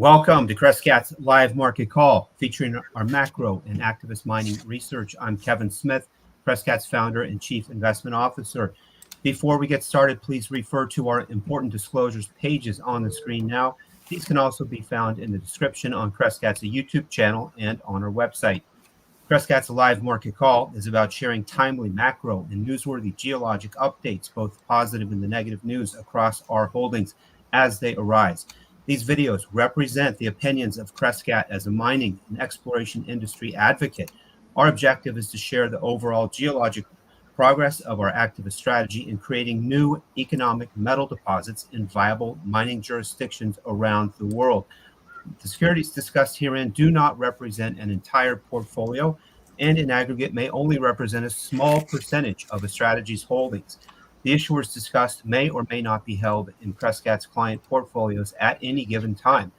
Welcome to Crescat's live market call featuring our macro and activist mining research. I'm Kevin Smith, Crescat's founder and chief investment officer. Before we get started, please refer to our important disclosures pages on the screen now. These can also be found in the description on Crescat's YouTube channel and on our website. Crescat's live market call is about sharing timely macro and newsworthy geologic updates, both positive and the negative news across our holdings as they arise. These videos represent the opinions of Crescat as a mining and exploration industry advocate. Our objective is to share the overall geologic progress of our activist strategy in creating new economic metal deposits in viable mining jurisdictions around the world. The securities discussed herein do not represent an entire portfolio and in aggregate may only represent a small percentage of a strategy's holdings. The issuers discussed may or may not be held in Crescat's client portfolios at any given time.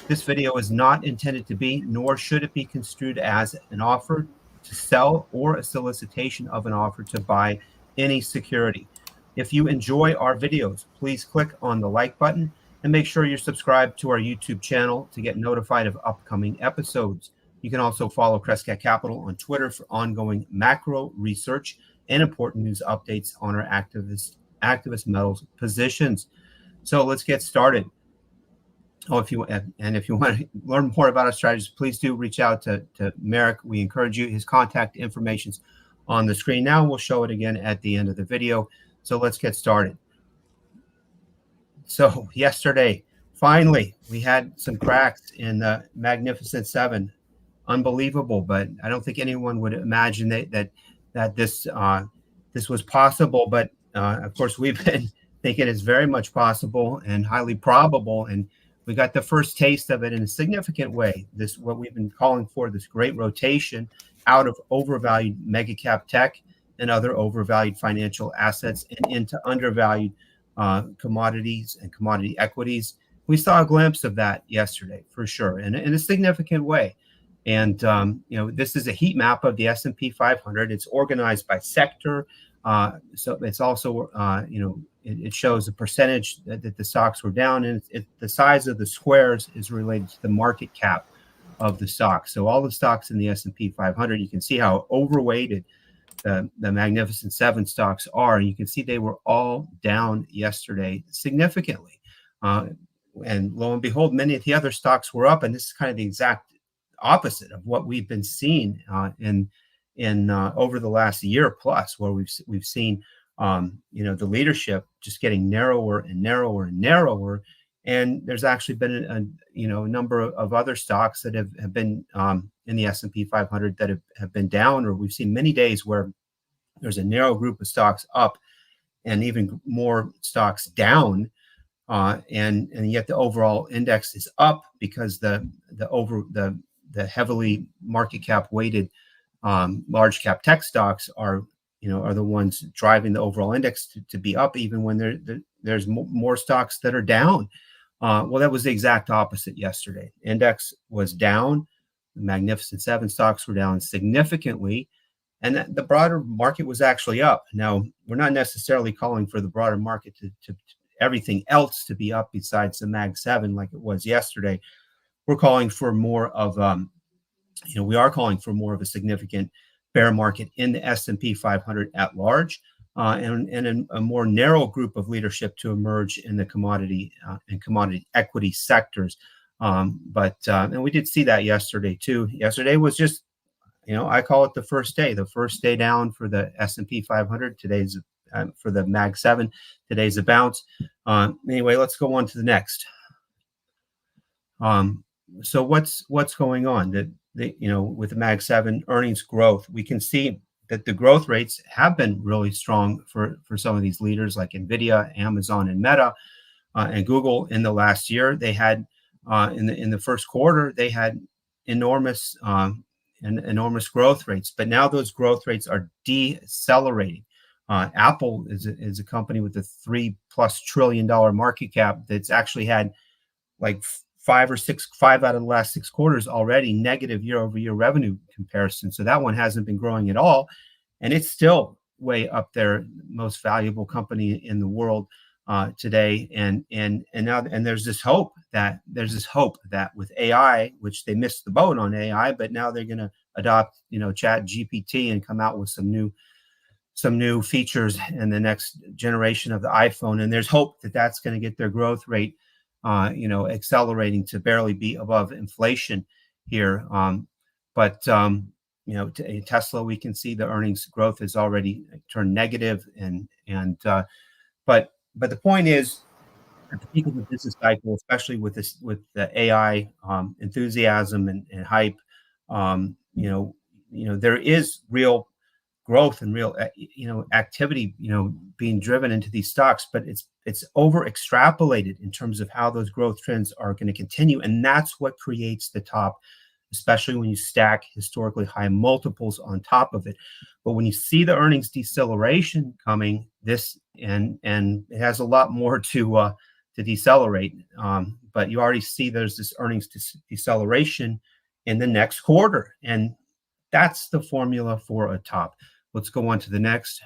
This video is not intended to be, nor should it be construed as an offer to sell or a solicitation of an offer to buy any security. If you enjoy our videos, please click on the like button and make sure you're subscribed to our YouTube channel to get notified of upcoming episodes. You can also follow Crescat Capital on Twitter for ongoing macro research and important news updates on our activist metals positions. So let's get started. If you want to learn more about our strategies, please do reach out to Merrick. We encourage you. His contact information's on the screen now. We'll show it again at the end of the video. So let's get started. So yesterday, finally, we had some cracks in the Magnificent Seven. Unbelievable, but I don't think anyone would imagine that this was possible. But of course, we've been thinking it's very much possible and highly probable. And we got the first taste of it in a significant way. This what we've been calling for, this great rotation out of overvalued mega cap tech and other overvalued financial assets and into undervalued commodities and commodity equities. We saw a glimpse of that yesterday, for sure, in a significant way. And this is a heat map of the S&P 500. It's organized by sector, so it's also it shows the percentage that the stocks were down, and the size of the squares is related to the market cap of the stock. So all the stocks in the S&P 500, you can see how overweighted the Magnificent Seven stocks are, and you can see they were all down yesterday significantly. And lo and behold, many of the other stocks were up, and this is kind of the exact opposite of what we've been seeing in over the last year plus, where we've seen the leadership just getting narrower and narrower and narrower. And there's actually been a number of other stocks that have been in the S&P 500 that have been down, or we've seen many days where there's a narrow group of stocks up and even more stocks down. And yet the overall index is up because the heavily market cap weighted large cap tech stocks are the ones driving the overall index to be up, even when there's more stocks that are down. Well, that was the exact opposite yesterday. Index was down. The Magnificent Seven stocks were down significantly, and the broader market was actually up. Now, we're not necessarily calling for the broader market to everything else to be up besides the Mag 7 like it was yesterday. We're calling for more of we are calling for more of a significant bear market in the S&P 500 at large, and a more narrow group of leadership to emerge in the commodity and commodity equity sectors. And we did see that yesterday too. Yesterday was just, I call it the first day down for the S&P 500. Today's for the Mag 7. Today's a bounce. Anyway, let's go on to the next. So what's going on? With the Mag 7 earnings growth, we can see that the growth rates have been really strong for some of these leaders like NVIDIA, Amazon, and Meta, and Google. In the last year, they had in the first quarter they had enormous growth rates, but now those growth rates are decelerating. Apple is a company with a $3+ trillion market cap that's actually had like five out of the last 6 quarters already negative year-over-year revenue comparison. So that one hasn't been growing at all, and it's still way up there, most valuable company in the world. today, and now there's this hope that with AI, which they missed the boat on AI, but now they're going to adopt Chat GPT and come out with some new features in the next generation of the iPhone, and there's hope that that's going to get their growth rate accelerating to barely be above inflation here. But Tesla, we can see the earnings growth has already turned negative, but the point is, at the peak of the business cycle, especially with the AI enthusiasm and hype, there is real growth and real activity being driven into these stocks, but it's over extrapolated in terms of how those growth trends are going to continue, and that's what creates the top, especially when you stack historically high multiples on top of it. But when you see the earnings deceleration coming, and it has a lot more to decelerate, but you already see there's this earnings deceleration in the next quarter, and that's the formula for a top. Let's go on to the next.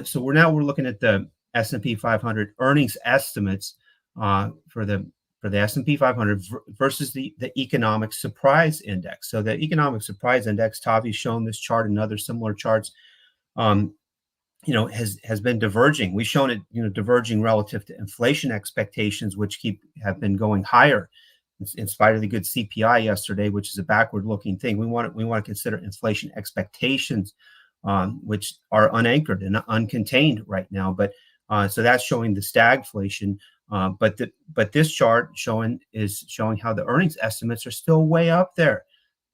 So we're looking at the S&P 500 earnings estimates for the S&P 500 versus the economic surprise index. So the economic surprise index, Tavi's shown this chart and other similar charts, has been diverging. We've shown it, diverging relative to inflation expectations, which have been going higher in spite of the good CPI yesterday, which is a backward-looking thing. We want to consider inflation expectations, which are unanchored and uncontained right now. But so that's showing the stagflation. But this chart is showing how the earnings estimates are still way up there.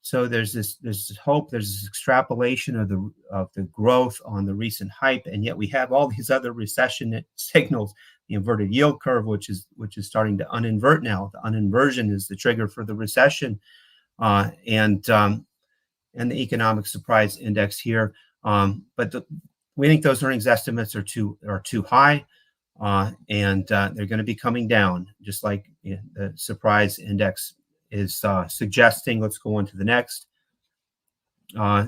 So there's this hope, there's this extrapolation of the growth on the recent hype, and yet we have all these other recession signals. The inverted yield curve, which is starting to uninvert now. The uninversion is the trigger for the recession, and the economic surprise index here. But we think those earnings estimates are too high, and they're going to be coming down, just like the surprise index is suggesting. Let's go on to the next.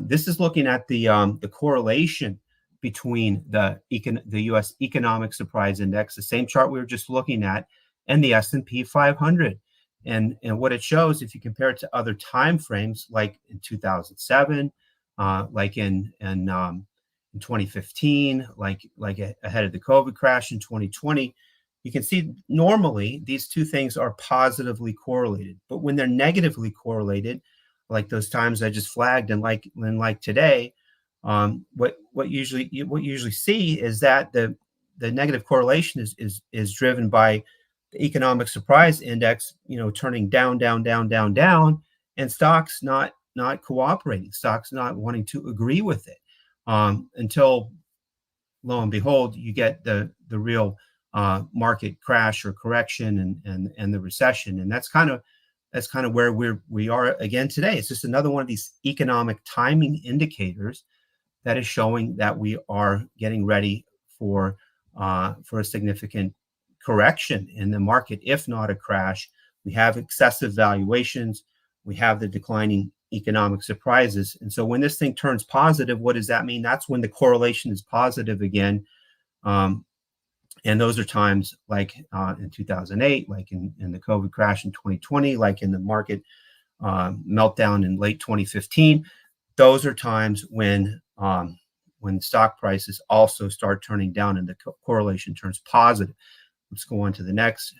This is looking at the correlation between the U.S. economic surprise index, the same chart we were just looking at, and the S&P 500. And what it shows, if you compare it to other time frames, like in 2007, like in 2015, like ahead of the COVID crash in 2020, you can see normally these two things are positively correlated. But when they're negatively correlated, like those times I just flagged, and like today, what you usually see is that the negative correlation is driven by the economic surprise index, turning down, and stocks not cooperating, stocks not wanting to agree with it, until lo and behold, you get the real market crash or correction and the recession. And that's kind of where we are again today. It's just another one of these economic timing indicators that is showing that we are getting ready for a significant correction in the market, if not a crash. We have excessive valuations. We have the declining economic surprises. And so when this thing turns positive, what does that mean? That's when the correlation is positive again. And those are times like in 2008, like in the COVID crash in 2020, like in the market meltdown in late 2015. Those are times when stock prices also start turning down and the correlation turns positive. Let's go on to the next.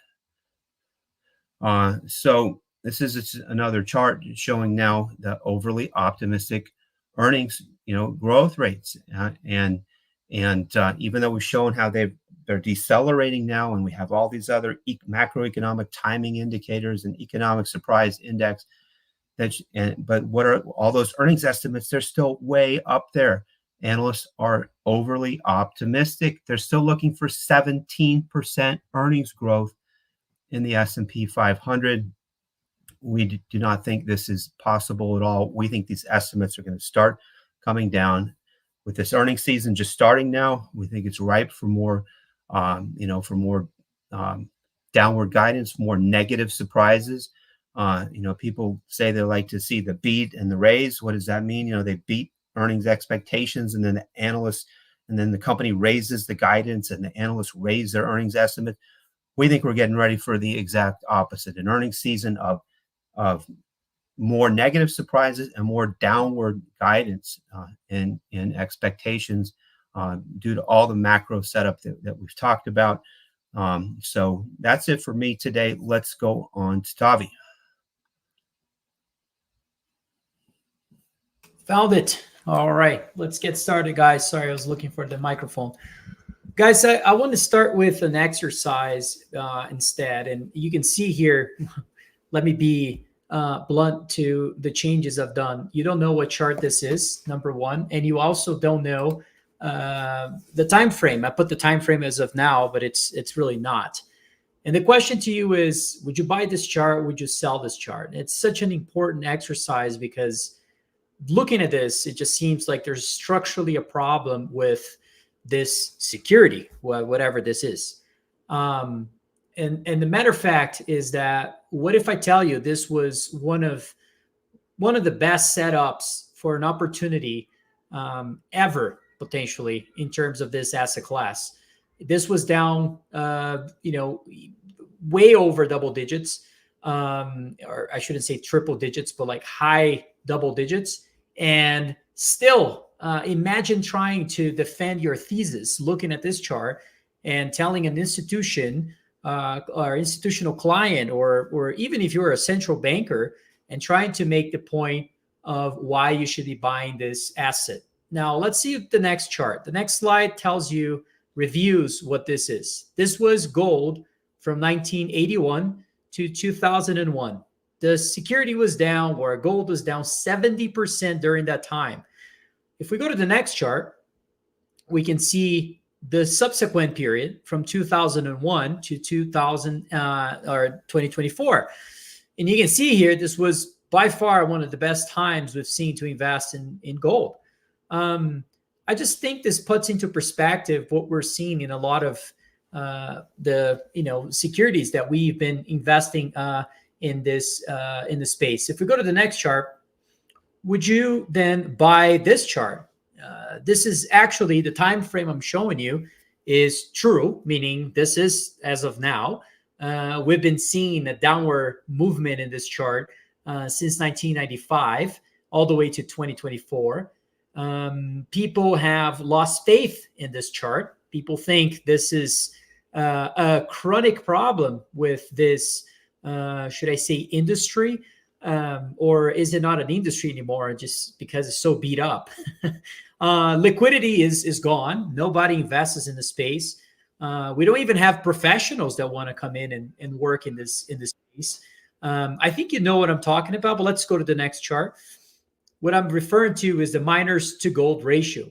So this is another chart showing now the overly optimistic earnings, growth rates, and even though we've shown how they're decelerating now, and we have all these other macroeconomic timing indicators and economic surprise index, but what are all those earnings estimates? They're still way up there. Analysts are overly optimistic. They're still looking for 17% earnings growth in the S&P 500. We do not think this is possible at all. We think these estimates are going to start coming down with this earnings season just starting now. We think it's ripe for more, downward guidance, more negative surprises. People say they like to see the beat and the raise. What does that mean? They beat earnings expectations, and then the analysts and then the company raises the guidance and the analysts raise their earnings estimate. We think we're getting ready for the exact opposite, an earnings season of more negative surprises and more downward guidance in expectations due to all the macro setup that we've talked about. So that's it for me today. Let's go on to Tavi. Found it. All right, let's get started, guys. Sorry, I was looking for the microphone. Guys, I want to start with an exercise instead. And you can see here, let me be blunt to the changes I've done. You don't know what chart this is, number one. And you also don't know the time frame. I put the time frame as of now, but it's really not. And the question to you is, would you buy this chart? Would you sell this chart? It's such an important exercise because looking at this, it just seems like there's structurally a problem with this security, whatever this is. And the matter of fact is that, what if I tell you this was one of the best setups for an opportunity ever, potentially, in terms of this asset class? This was down, way over double digits, or I shouldn't say triple digits, but like high double digits. And still, imagine trying to defend your thesis looking at this chart and telling an institution or institutional client, or even if you're a central banker, and trying to make the point of why you should be buying this asset. Now, let's see the next chart. The next slide reviews what this is. This was gold from 1981 to 2001. The security was down, or gold was down 70% during that time. If we go to the next chart, we can see the subsequent period from 2001 to 2024. And you can see here, this was by far one of the best times we've seen to invest in gold. I just think this puts into perspective what we're seeing in a lot of the securities that we've been investing in this space. If we go to the next chart, would you then buy this chart? This is actually the time frame I'm showing you is true, meaning this is as of now. We've been seeing a downward movement in this chart since 1995 all the way to 2024. People have lost faith in this chart. People think this is a chronic problem with this, should I say, industry, or is it not an industry anymore just because it's so beat up? Liquidity is gone. Nobody invests in the space. We don't even have professionals that want to come in and work in this space. I think you know what I'm talking about, but let's go to the next chart. What I'm referring to is the miners to gold ratio.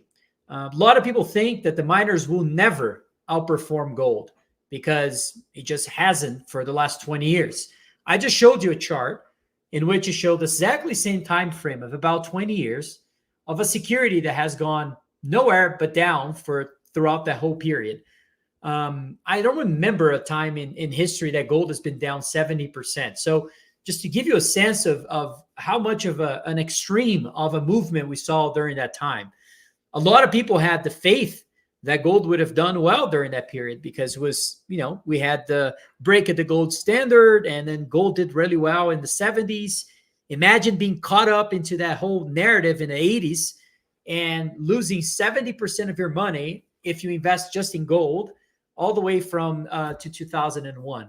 A lot of people think that the miners will never outperform gold because it just hasn't for the last 20 years. I just showed you a chart in which it showed the exactly same time frame of about 20 years of a security that has gone nowhere but down throughout that whole period. I don't remember a time in history that gold has been down 70%. So just to give you a sense of how much of an extreme of a movement we saw during that time. A lot of people had the faith that gold would have done well during that period because it was, we had the break at the gold standard, and then gold did really well in the 70s. Imagine being caught up into that whole narrative in the 80s and losing 70% of your money if you invest just in gold all the way from to 2001.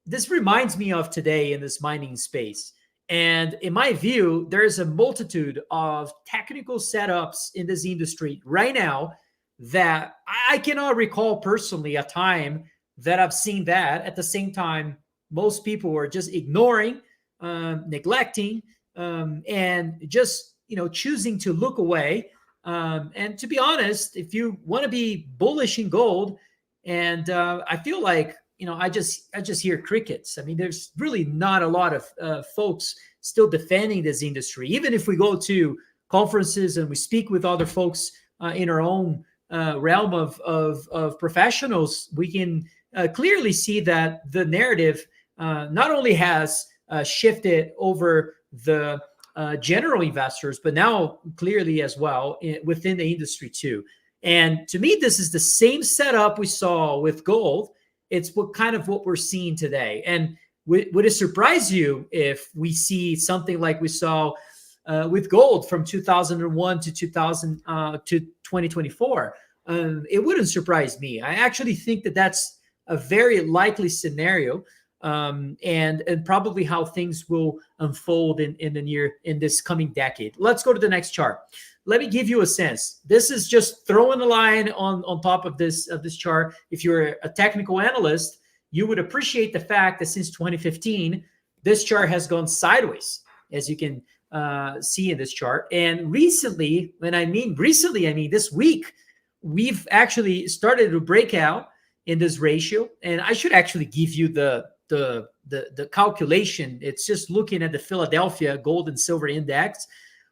This reminds me of today in this mining space. And in my view, there's a multitude of technical setups in this industry right now that I cannot recall personally a time that I've seen that. At the same time, most people were just ignoring, neglecting, and just choosing to look away. And to be honest, if you want to be bullish in gold, and I feel like I just hear crickets. I mean, there's really not a lot of folks still defending this industry. Even if we go to conferences and we speak with other folks in our own realm of professionals, we can clearly see that the narrative not only has shifted over the general investors, but now clearly as well within the industry too. And to me, this is the same setup we saw with gold. It's what we're seeing today. And would it surprise you if we see something like we saw with gold from 2001 to 2024? It wouldn't surprise me. I actually think that that's a very likely scenario, and probably how things will unfold in this coming decade. Let's go to the next chart. Let me give you a sense. This is just throwing a line on top of this chart. If you're a technical analyst, you would appreciate the fact that since 2015, this chart has gone sideways, as you can see in this chart. And recently, when I mean recently, I mean this week, we've actually started to break out in this ratio. And I should actually give you the calculation. It's just looking at the Philadelphia Gold and Silver Index,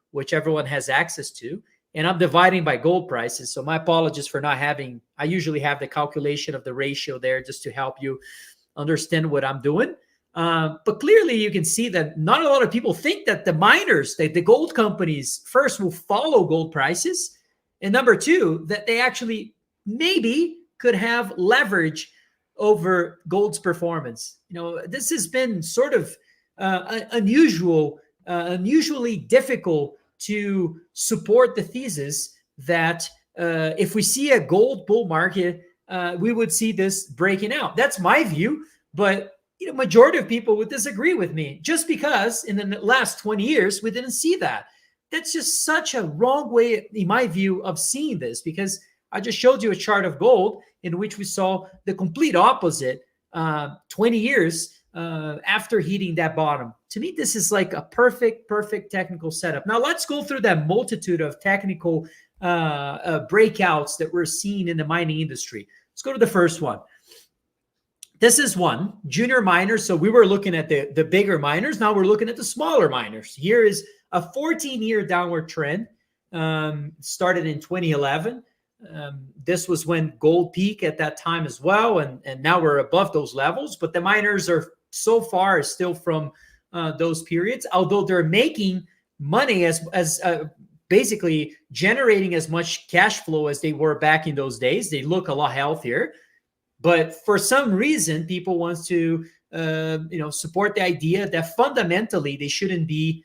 which everyone has access to. And I'm dividing by gold prices. So my apologies for not having, I usually have the calculation of the ratio there just to help you understand what I'm doing. But clearly you can see that not a lot of people think that the miners, the gold companies, first will follow gold prices. And number two, that they actually maybe could have leverage over gold's performance. This has been sort of unusually difficult to support the thesis that if we see a gold bull market, we would see this breaking out. That's my view, but majority of people would disagree with me just because in the last 20 years, we didn't see that. That's just such a wrong way, in my view, of seeing this, because I just showed you a chart of gold in which we saw the complete opposite 20 years after hitting that bottom. To me, this is like a perfect technical setup. Now, let's go through that multitude of technical breakouts that we're seeing in the mining industry. Let's go to the first one. This is one, junior miners. So we were looking at the bigger miners. Now we're looking at the smaller miners. Here is a 14-year downward trend, started in 2011. This was when gold peaked at that time as well. And now we're above those levels. But the miners are so far still from those periods, although they're making money as basically generating as much cash flow as they were back in those days. They look a lot healthier. But for some reason, people want to support the idea that fundamentally they shouldn't be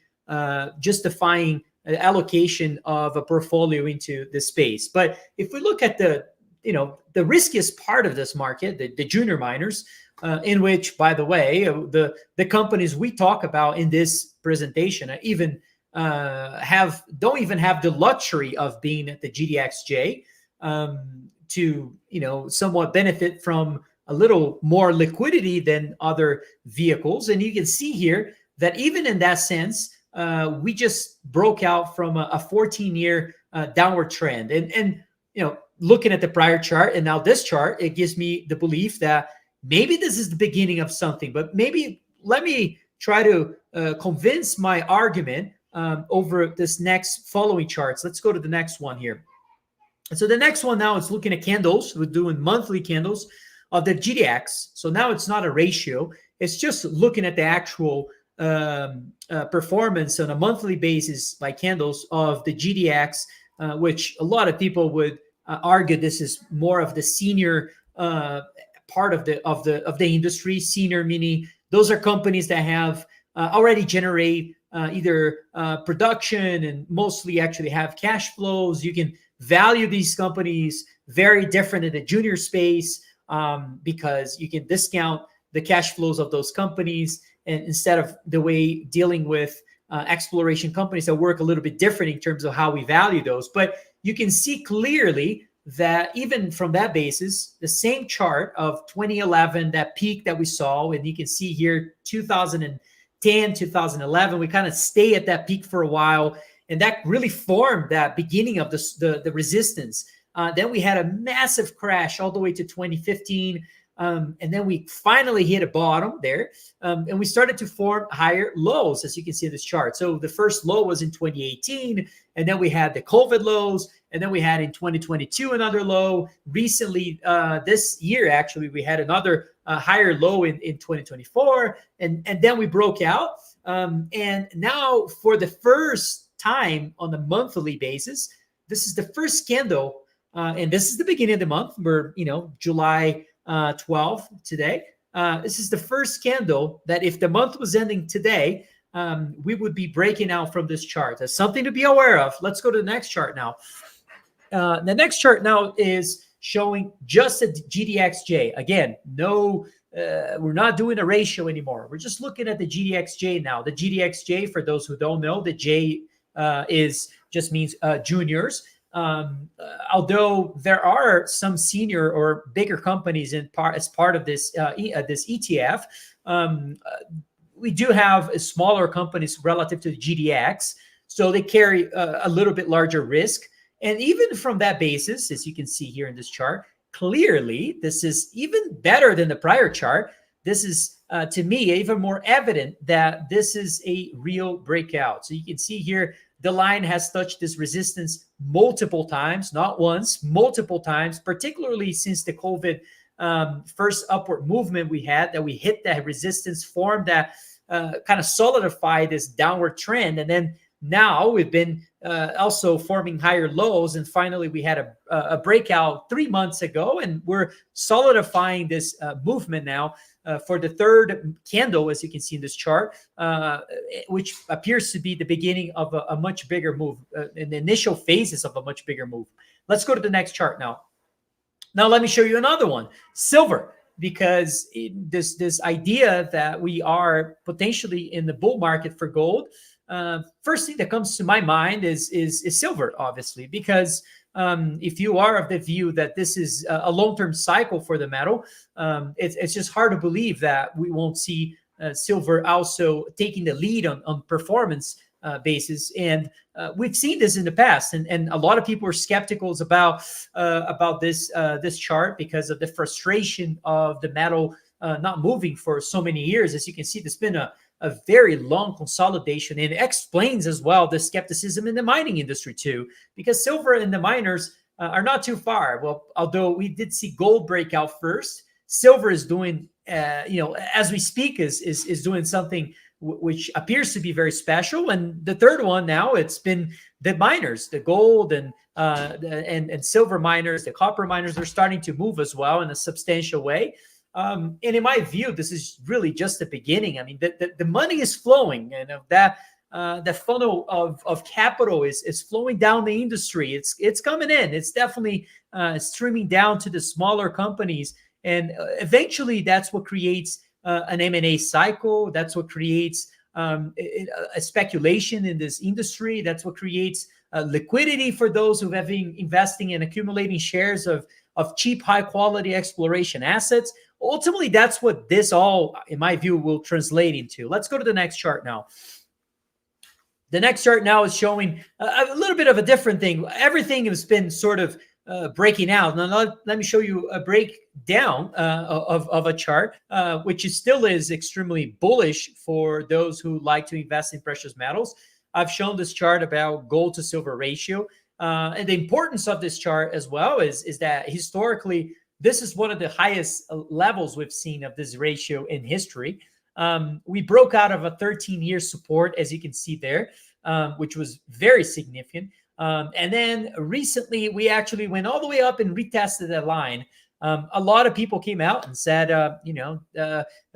justifying allocation of a portfolio into this space. But if we look at the riskiest part of this market, the junior miners, in which, by the way, the companies we talk about in this presentation don't even have the luxury of being at the GDXJ to somewhat benefit from a little more liquidity than other vehicles. And you can see here that even in that sense, we just broke out from a 14-year downward trend. And looking at the prior chart and now this chart, it gives me the belief that maybe this is the beginning of something. But maybe let me try to convince my argument over this next following charts. Let's go to the next one here. So the next one now is looking at candles. We're doing monthly candles of the GDX. So now it's not a ratio. It's just looking at the actual performance on a monthly basis by candles of the GDX, which a lot of people would argue this is more of the senior part of the industry. Senior meaning those are companies that have already generate either production and mostly actually have cash flows. You can value these companies very different in the junior space because you can discount the cash flows of those companies, and instead of the way dealing with exploration companies that work a little bit different in terms of how we value those. But you can see clearly that even from that basis, the same chart of 2011, that peak that we saw, and you can see here 2010, 2011, we kind of stay at that peak for a while. And that really formed that beginning of the resistance. Then we had a massive crash all the way to 2015. And then we finally hit a bottom there. And we started to form higher lows, as you can see in this chart. So the first low was in 2018. And then we had the COVID lows. And then we had in 2022 another low. Recently, this year, actually, we had another higher low in 2024. And then we broke out. And now for the first time on a monthly basis, this is the first candle And this is the beginning of the month. We're, July 12th today. This is the first candle that if the month was ending today, we would be breaking out from this chart. That's something to be aware of. Let's go to the next chart now. The next chart now is showing just a GDXJ. Again, we're not doing a ratio anymore. We're just looking at the GDXJ now. The GDXJ, for those who don't know, the J just means juniors. Although there are some senior or bigger companies as part of this this ETF, we do have smaller companies relative to the GDX, so they carry a little bit larger risk. And even from that basis, as you can see here in this chart, clearly this is even better than the prior chart. This is, to me, even more evident that this is a real breakout. So you can see here, the line has touched this resistance multiple times, not once, multiple times, particularly since the COVID first upward movement we had, that we hit that resistance, formed that kind of solidified this downward trend. And then now we've been also forming higher lows. And finally, we had a breakout 3 months ago, and we're solidifying this movement now for the third candle, as you can see in this chart, which appears to be the beginning of a much bigger move, in the initial phases of a much bigger move. Let's go to the next chart now. Now, let me show you another one, silver, because this idea that we are potentially in the bull market for gold, first thing that comes to my mind is silver, obviously, because if you are of the view that this is a long-term cycle for the metal, it's just hard to believe that we won't see silver also taking the lead on performance basis. And we've seen this in the past, and a lot of people are skeptical about this chart because of the frustration of the metal not moving for so many years. As you can see, there's been a very long consolidation, and it explains as well the skepticism in the mining industry too, because silver and the miners are not too far. Well, although we did see gold break out first, silver is doing, as we speak, is doing something which appears to be very special. And the third one now, it's been the miners, the gold and silver miners, the copper miners, they're starting to move as well in a substantial way. And in my view, this is really just the beginning. I mean, the money is flowing, and that the funnel of capital is flowing down the industry. It's coming in. It's definitely streaming down to the smaller companies, and eventually, that's what creates an M&A cycle. That's what creates a speculation in this industry. That's what creates liquidity for those who have been investing and accumulating shares of cheap, high quality exploration assets. Ultimately, that's what this all, in my view, will translate into. Let's go to the next chart now. The next chart now is showing a little bit of a different thing. Everything has been sort of breaking out. Now, let me show you a breakdown of a chart, which still is extremely bullish for those who like to invest in precious metals. I've shown this chart about gold to silver ratio. And the importance of this chart as well is that historically, this is one of the highest levels we've seen of this ratio in history. We broke out of a 13-year support, as you can see there, which was very significant. And then recently, we actually went all the way up and retested that line. A lot of people came out and said,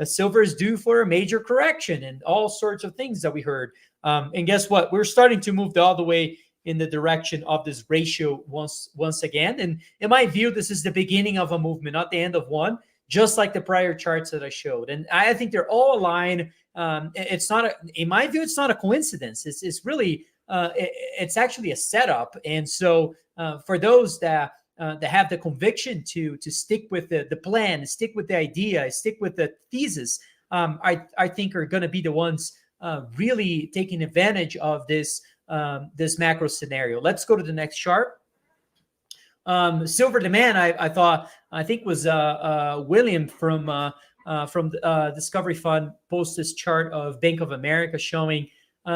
silver is due for a major correction and all sorts of things that we heard. And guess what? We're starting to move all the way in the direction of this ratio once again. And in my view, this is the beginning of a movement, not the end of one, just like the prior charts that I showed. And I think they're all aligned. In my view, it's not a coincidence. It's really, it's actually a setup. And so for those that have the conviction to stick with the plan, stick with the idea, stick with the thesis, I think are going to be the ones really taking advantage of this macro scenario. Let's go to the next chart. Silver demand, I think was William from Discovery Fund posted this chart of Bank of America showing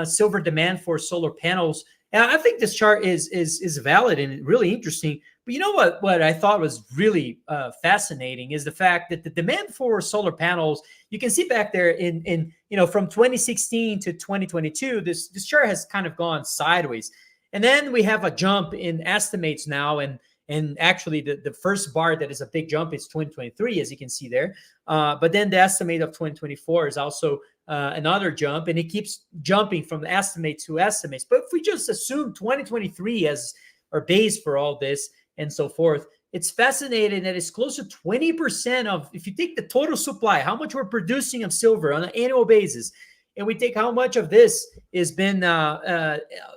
silver demand for solar panels. And I think this chart is valid and really interesting. But you know what I thought was really fascinating is the fact that the demand for solar panels, you can see back there in from 2016 to 2022, this chart has kind of gone sideways. And then we have a jump in estimates now, and And actually, the first bar that is a big jump is 2023, as you can see there. But then the estimate of 2024 is also another jump, and it keeps jumping from estimate to estimates. But if we just assume 2023 as our base for all this and so forth, it's fascinating that it's close to 20% of, if you take the total supply, how much we're producing of silver on an annual basis, and we take how much of this has been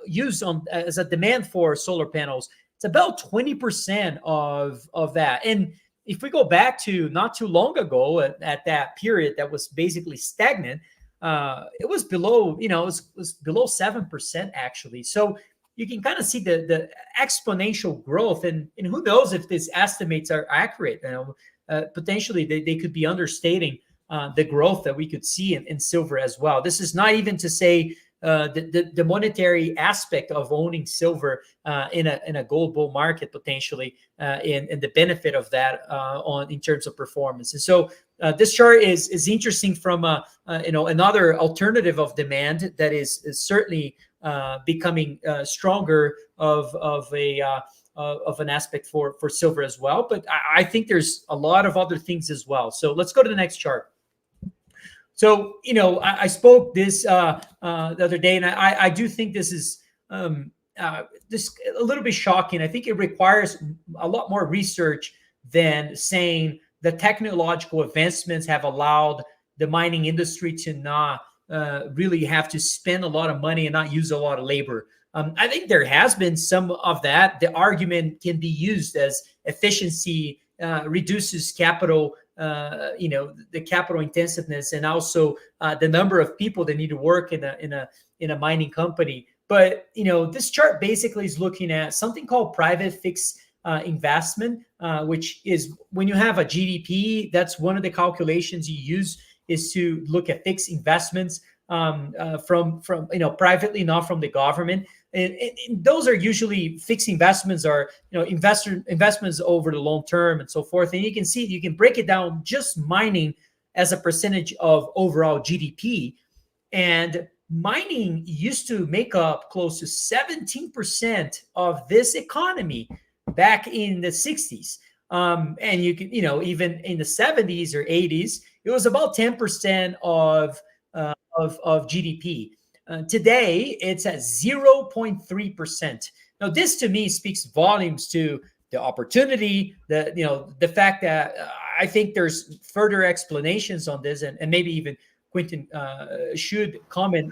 used as a demand for solar panels, it's about 20% of that. And if we go back to not too long ago at that period that was basically stagnant, it was below, it was below 7% actually. So you can kind of see the exponential growth, and who knows if these estimates are accurate. Potentially they could be understating the growth that we could see in silver as well. This is not even to say the monetary aspect of owning silver in a gold bull market potentially, and the benefit of that in terms of performance. And so this chart is interesting from another alternative of demand that is certainly becoming stronger of an aspect for silver as well. But I think there's a lot of other things as well. So let's go to the next chart. So, I spoke this the other day, and I do think this is this a little bit shocking. I think it requires a lot more research than saying the technological advancements have allowed the mining industry to not really have to spend a lot of money and not use a lot of labor. I think there has been some of that. The argument can be used as efficiency reduces capital, the capital intensiveness, and also the number of people that need to work in a mining company. But this chart basically is looking at something called private fixed investment, which is when you have a GDP. That's one of the calculations you use, is to look at fixed investments from privately, not from the government. And those are usually fixed investments, are investments over the long term and so forth. And you can see, you can break it down just mining as a percentage of overall GDP. And mining used to make up close to 17% of this economy back in the 60s. And you can, even in the 70s or 80s, it was about 10% of GDP. Today, it's at 0.3%. Now, this to me speaks volumes to the opportunity, the fact that I think there's further explanations on this, and maybe even Quinton should comment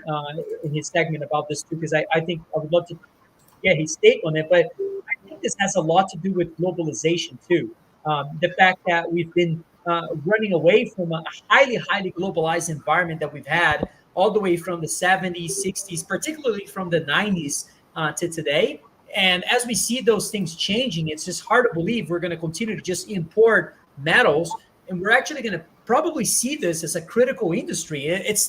in his segment about this too, because I think I would love to get his take on it. But I think this has a lot to do with globalization too. The fact that we've been running away from a highly globalized environment that we've had all the way from the 70s, 60s, particularly from the 90s to today. And as we see those things changing, it's just hard to believe we're going to continue to just import metals. And we're actually going to probably see this as a critical industry. It's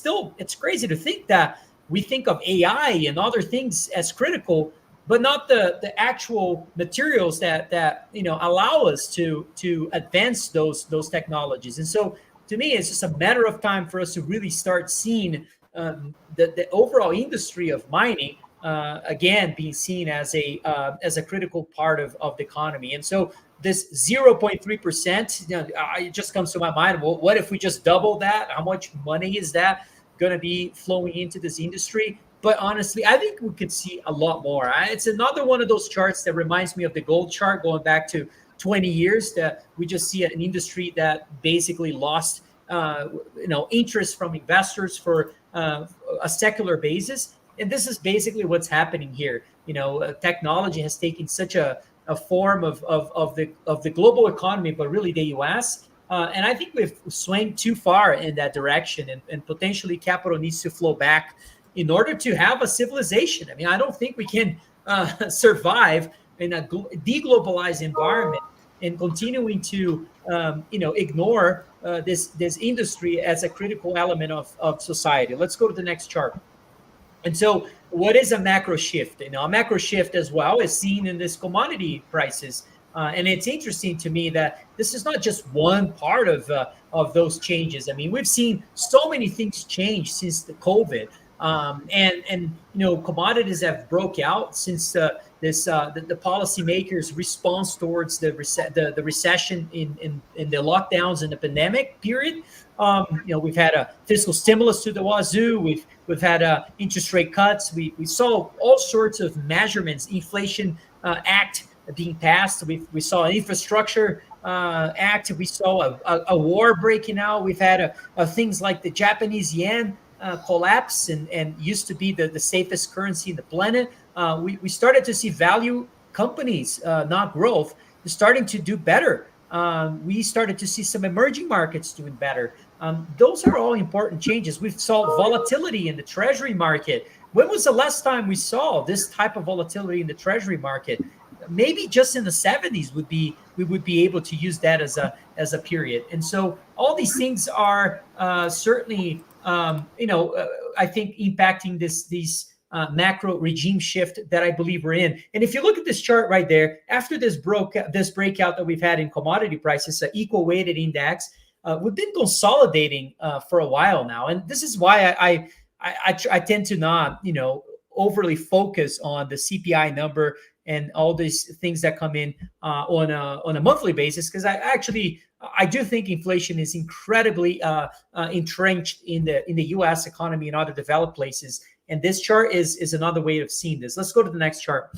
crazy to think that we think of AI and other things as critical, but not the actual materials that allow us to advance those technologies. And so to me, it's just a matter of time for us to really start seeing the overall industry of mining again being seen as a critical part of the economy. And so this 0.3%, it just comes to my mind. Well, what if we just double that? How much money is that going to be flowing into this industry? But honestly, I think we could see a lot more. It's another one of those charts that reminds me of the gold chart going back to 20 years, that we just see an industry that basically lost interest from investors for a secular basis. And this is basically what's happening here. Technology has taken such a form of the global economy, but really the US. And I think we've swung too far in that direction, and potentially capital needs to flow back in order to have a civilization. I mean, I don't think we can survive in a deglobalized environment and continuing to ignore this industry as a critical element of society. Let's go to the next chart. And so what is a macro shift? A macro shift as well is seen in this commodity prices. And it's interesting to me that this is not just one part of those changes. I mean, we've seen so many things change since the COVID. And commodities have broke out since the policymakers' response towards the recession in the lockdowns and the pandemic period. We've had a fiscal stimulus to the wazoo. We've had interest rate cuts. We saw all sorts of measurements. Inflation Act being passed. We saw an infrastructure act. We saw a war breaking out. We've had things like the Japanese yen collapse and used to be the safest currency in the planet. We started to see value companies, not growth, starting to do better. We started to see some emerging markets doing better. Those are all important changes. We've saw volatility in the treasury market. When was the last time we saw this type of volatility in the treasury market? Maybe just in the 70s we would be able to use that as a period. And so all these things are certainly I think impacting these macro regime shift that I believe we're in. And if you look at this chart right there, after this breakout that we've had in commodity prices, an equal weighted index, we've been consolidating for a while now. And this is why I tend to not, overly focus on the CPI number and all these things that come in on a monthly basis, because I do think inflation is incredibly entrenched in the U.S. economy and other developed places. And this chart is another way of seeing this. Let's go to the next chart.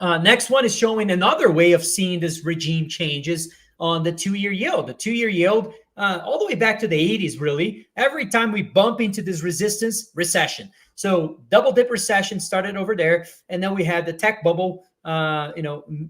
Next one is showing another way of seeing this regime changes on the 2-year yield. The 2-year yield, all the way back to the 80s, really. Every time we bump into this resistance, recession. So double dip recession started over there, and then we had the tech bubble,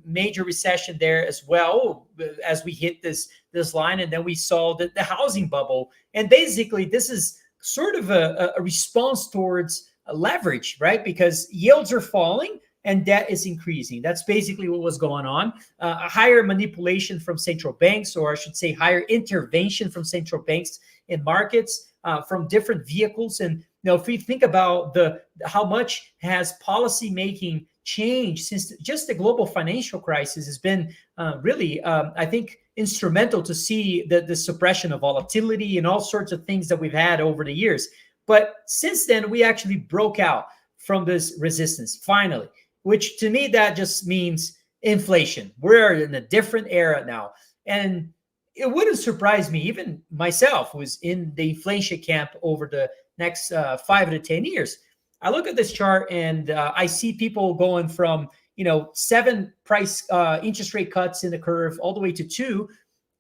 major recession there as well as we hit this line, and then we saw the housing bubble. And basically, this is sort of a response towards leverage, right? Because yields are falling and debt is increasing. That's basically what was going on. A higher manipulation from central banks, or I should say higher intervention from central banks in markets from different vehicles. And if we think about how much has policy making changed since just the global financial crisis has been really, I think, instrumental to see the suppression of volatility and all sorts of things that we've had over the years. But since then, we actually broke out from this resistance finally, which to me, that just means inflation. We're in a different era now. And it wouldn't surprise me, even myself was in the inflation camp over the next 5 to 10 years. I look at this chart and I see people going from 7 price interest rate cuts in the curve all the way to 2,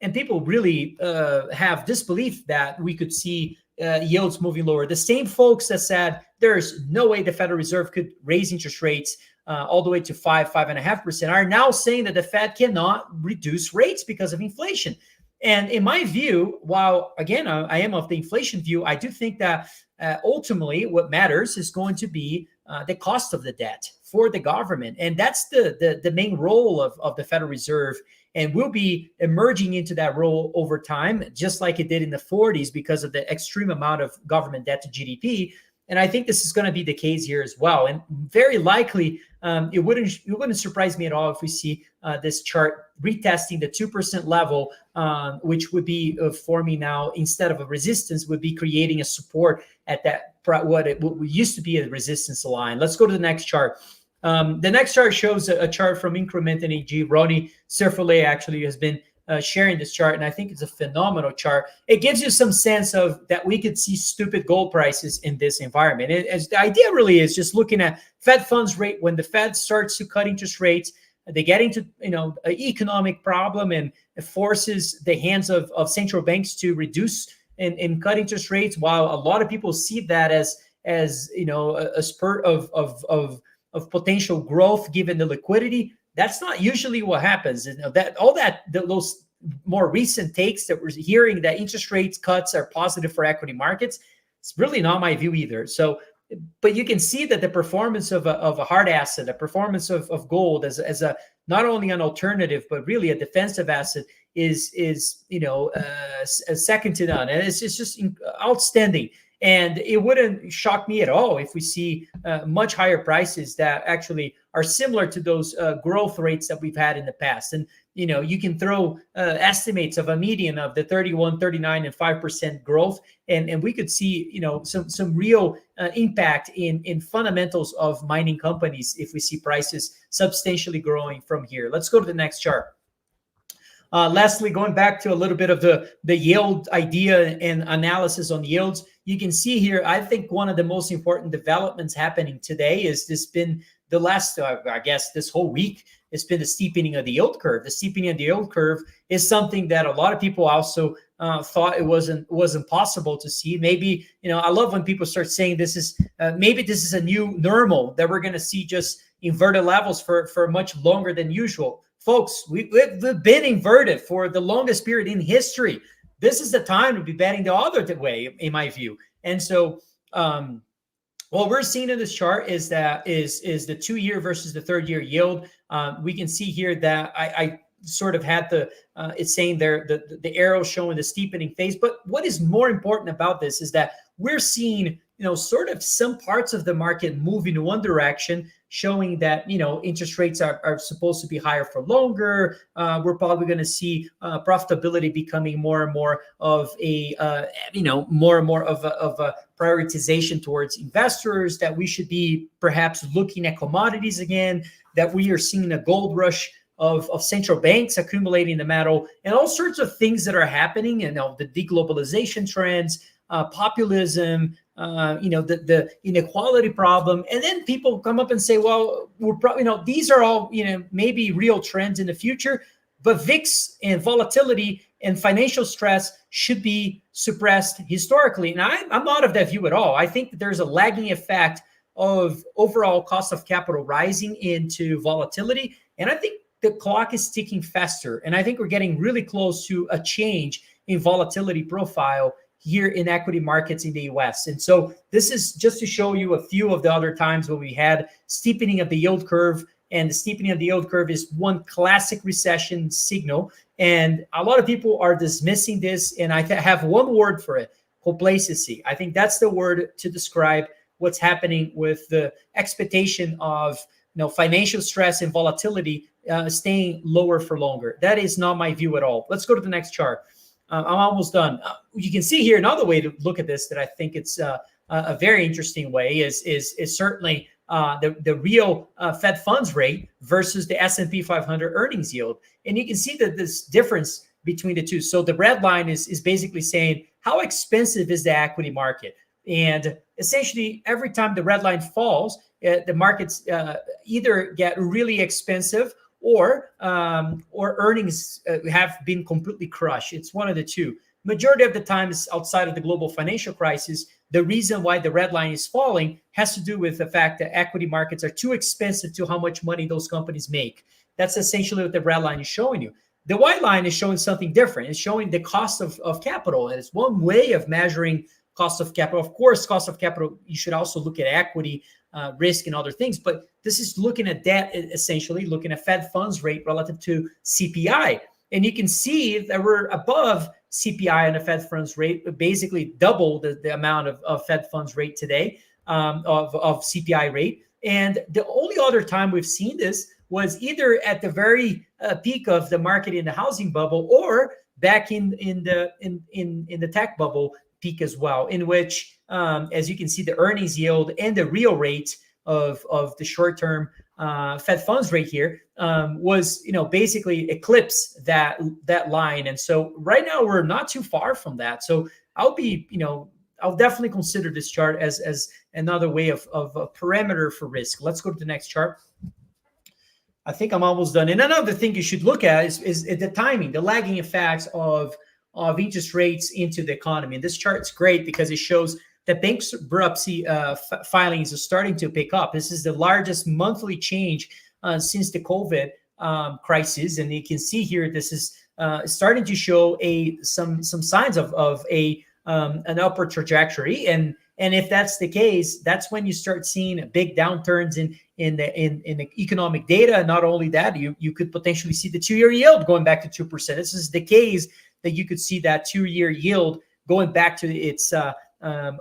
and people really have disbelief that we could see yields moving lower. The same folks that said there's no way the Federal Reserve could raise interest rates all the way to 5.5% are now saying that the Fed cannot reduce rates because of inflation. And in my view, while again I am of the inflation view, I do think that ultimately what matters is going to be the cost of the debt for the government. And that's the main role of the Federal Reserve. And we'll be emerging into that role over time, just like it did in the 40s because of the extreme amount of government debt to GDP. And I think this is going to be the case here as well. And very likely, it wouldn't surprise me at all if we see this chart retesting the 2% level, which would be forming now, instead of a resistance, would be creating a support at that what used to be a resistance line. Let's go to the next chart. The next chart shows a chart from Increment and AG. Ronnie Serfole actually has been sharing this chart, and I think it's a phenomenal chart. It gives you some sense of that we could see stupid gold prices in this environment. The idea really is just looking at Fed funds rate. When the Fed starts to cut interest rates, they get into an economic problem, and it forces the hands of central banks to reduce and cut interest rates. While a lot of people see that as a spurt of potential growth given the liquidity, that's not usually what happens. Those more recent takes that we're hearing that interest rates cuts are positive for equity markets, it's really not my view either. So, but you can see that the performance of a hard asset, the performance of gold as a not only an alternative but really a defensive asset is second to none, and it's just outstanding. And it wouldn't shock me at all if we see much higher prices that actually are similar to those growth rates that we've had in the past. And you can throw estimates of a median of the 31, 39, and 5% growth, and we could see some real impact in fundamentals of mining companies if we see prices substantially growing from here. Let's go to the next chart. Lastly, going back to a little bit of the yield idea and analysis on yields, you can see here, I think one of the most important developments happening today is the last, I guess, this whole week, it's been the steepening of the yield curve. The steepening of the yield curve is something that a lot of people also thought it wasn't possible to see. Maybe, I love when people start saying this is maybe this is a new normal, that we're going to see just inverted levels for much longer than usual. Folks, we've been inverted for the longest period in history. This is the time to be betting the other way, in my view. And so what we're seeing in this chart is the 2-year versus the 3rd-year yield. We can see here that I sort of had it's saying there the arrow showing the steepening phase. But what is more important about this is that we're seeing sort of some parts of the market move in one direction, showing that interest rates are supposed to be higher for longer. We're probably going to see profitability becoming more and more of a more and more of a prioritization towards investors, that we should be perhaps looking at commodities again, that we are seeing a gold rush of central banks accumulating the metal, and all sorts of things that are happening, the deglobalization trends, populism, the inequality problem. And then people come up and say, well, we're probably, these are all, maybe real trends in the future, but VIX and volatility and financial stress should be suppressed historically. And I'm not of that view at all. I think that there's a lagging effect of overall cost of capital rising into volatility. And I think the clock is ticking faster. And I think we're getting really close to a change in volatility profile here in equity markets in the US. And so this is just to show you a few of the other times when we had steepening of the yield curve. And the steepening of the yield curve is one classic recession signal. And a lot of people are dismissing this. And I have one word for it: complacency. I think that's the word to describe what's happening with the expectation of financial stress and volatility staying lower for longer. That is not my view at all. Let's go to the next chart. I'm almost done. You can see here another way to look at this that I think it's a very interesting way is certainly the real Fed funds rate versus the S&P 500 earnings yield. And you can see that this difference between the two. So the red line is basically saying how expensive is the equity market. And essentially every time the red line falls, the markets either get really expensive or earnings have been completely crushed. It's one of the two. Majority of the times outside of the global financial crisis, the reason why the red line is falling has to do with the fact that equity markets are too expensive to how much money those companies make. That's essentially what the red line is showing you. The white line is showing something different. It's showing the cost of capital. And it's one way of measuring cost of capital. Of course, cost of capital, you should also look at equity, risk, and other things. But this is looking at debt, essentially looking at Fed funds rate relative to CPI. And you can see that we're above CPI and the Fed funds rate, basically double the amount of Fed funds rate today, of CPI rate. And the only other time we've seen this was either at the very peak of the market in the housing bubble, or back in the tech bubble peak as well, in which, as you can see, the earnings yield and the real rate of the short-term Fed funds rate here was, basically eclipse that line. And so right now we're not too far from that. So I'll definitely consider this chart as another way of a parameter for risk. Let's go to the next chart. I think I'm almost done. And another thing you should look at is the timing, the lagging effects of interest rates into the economy. And this chart's great because it shows that bankruptcy filings are starting to pick up. This is the largest monthly change since the COVID crisis. And you can see here, this is starting to show some signs of an upward trajectory. And if that's the case, that's when you start seeing big downturns in the economic data. Not only that, you could potentially see the 2-year yield going back to 2%. This is the case that you could see that 2-year yield going back to its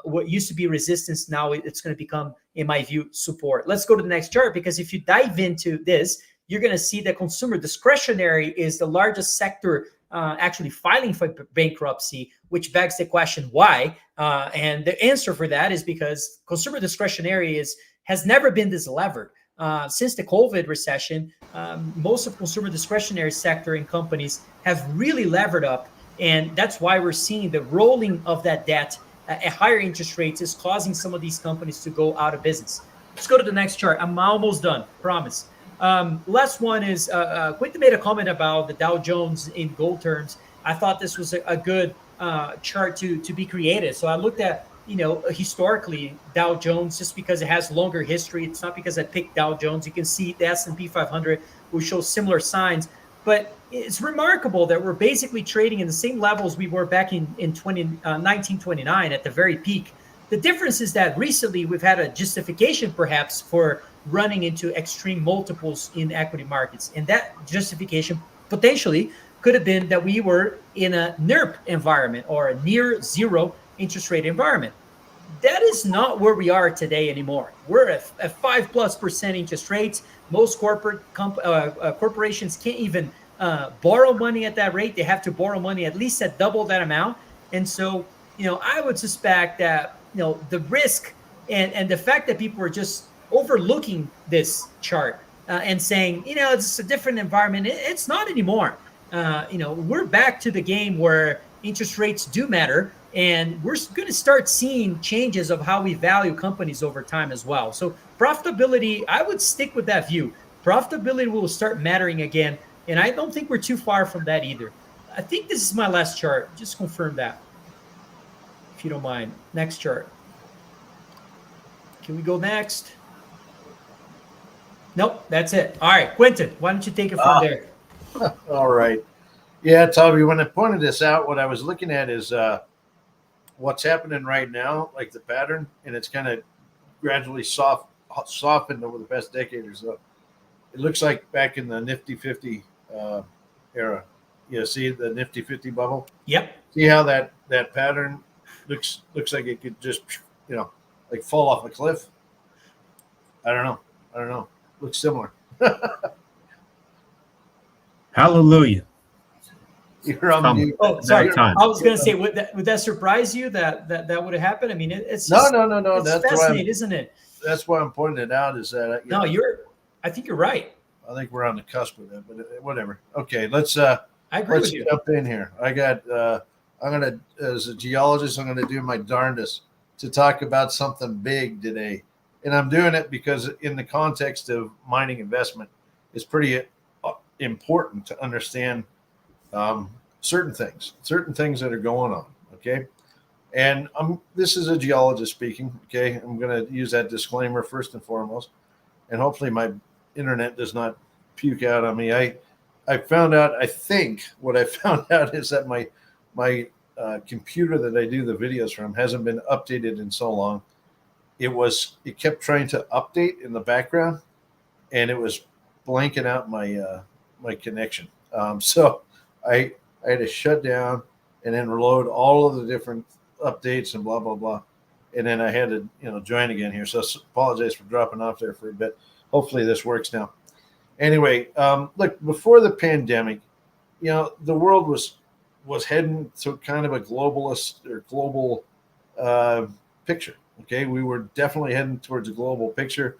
what used to be resistance. Now it's going to become in my view, support. Let's go to the next chart, because if you dive into this, you're going to see that consumer discretionary is the largest sector actually filing for bankruptcy, which begs the question, why? And the answer for that is because consumer discretionary has never been this levered. Since the COVID recession, most of consumer discretionary sector and companies have really levered up. And that's why we're seeing the rolling of that debt at higher interest rates is causing some of these companies to go out of business. Let's go to the next chart. I'm almost done, promise. Last one is Quinton made a comment about the Dow Jones in gold terms. I thought this was a good chart to be created. So I looked at, historically Dow Jones, just because it has longer history. It's not because I picked Dow Jones. You can see the S&P 500 will show similar signs, but it's remarkable that we're basically trading in the same levels we were back in 1929 at the very peak. The difference is that recently we've had a justification perhaps for running into extreme multiples in equity markets. And that justification potentially could have been that we were in a NIRP environment, or a near zero interest rate environment. That is not where we are today anymore. We're at 5+% interest rates. Most corporations can't even borrow money at that rate. They have to borrow money at least at double that amount. And so, I would suspect that, the risk and the fact that people are just overlooking this chart and saying, it's a different environment. It's not anymore. We're back to the game where interest rates do matter. And we're going to start seeing changes of how we value companies over time as well. So profitability, I would stick with that view. Profitability will start mattering again. And I don't think we're too far from that either. I think this is my last chart. Just confirm that, if you don't mind. Next chart. Can we go next? Nope, that's it. All right, Quinton, why don't you take it from there? All right. Yeah, Tavi, when I pointed this out, what I was looking at is what's happening right now, like the pattern, and it's kind of gradually softened over the past decade or so. It looks like back in the Nifty 50 era. See the Nifty 50 bubble? Yep. See how that pattern looks like it could just, like fall off a cliff? I don't know. Looks similar. Hallelujah. You're on mute. Oh, sorry. Time. I was going to say, would that surprise you that would have happened? I mean, it's No. It's That's fascinating, isn't it? That's why I'm pointing it out. Is that I think you're right. I think we're on the cusp of that, but whatever. Okay, let's I agree with you. jump in here. I got. I'm gonna, as a geologist, I'm gonna do my darndest to talk about something big today, and I'm doing it because in the context of mining investment, it's pretty important to understand certain things that are going on. Okay. And this is a geologist speaking. Okay. I'm going to use that disclaimer first and foremost. And hopefully my internet does not puke out on me. I found out, I think what I found out is that my computer that I do the videos from hasn't been updated in so long. It kept trying to update in the background, and it was blanking out my connection. So I had to shut down and then reload all of the different updates and blah, blah, blah. And then I had to, join again here. So apologize for dropping off there for a bit. Hopefully this works now. Anyway, look, before the pandemic, the world was heading to kind of a globalist or global picture. Okay. We were definitely heading towards a global picture.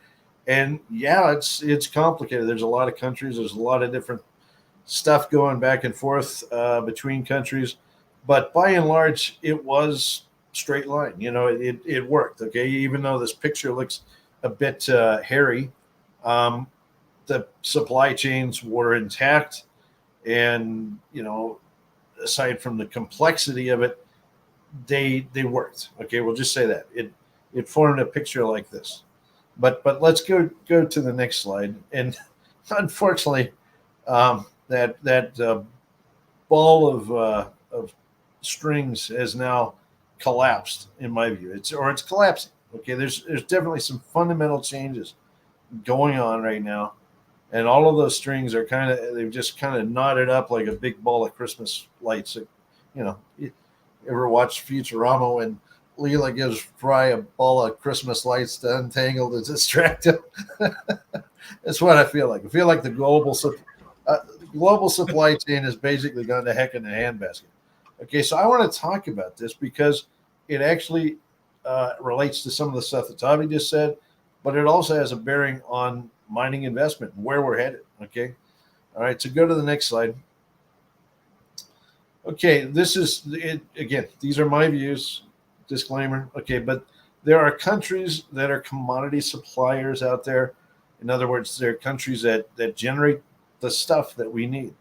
And yeah, it's complicated. There's a lot of countries. There's a lot of different stuff going back and forth between countries. But by and large, it was straight line. It worked. Okay. Even though this picture looks a bit hairy, the supply chains were intact. And, aside from the complexity of it, they worked. Okay. We'll just say that it formed a picture like this. But let's go to the next slide. And unfortunately, that ball of strings has now collapsed, in my view. It's collapsing. Okay, there's definitely some fundamental changes going on right now, and all of those strings are they've just kind of knotted up like a big ball of Christmas lights. You ever watch Futurama when Leela gives Fry a ball of Christmas lights to untangle to distract him. That's what I feel like. I feel like the global supply chain has basically gone to heck in a handbasket. Okay, so I want to talk about this because it actually relates to some of the stuff that Tavi just said, but it also has a bearing on mining investment and where we're headed. Okay, all right. So go to the next slide. Okay, this is it again. These are my views. Disclaimer. Okay, but there are countries that are commodity suppliers out there. In other words, there are countries that generate the stuff that we need.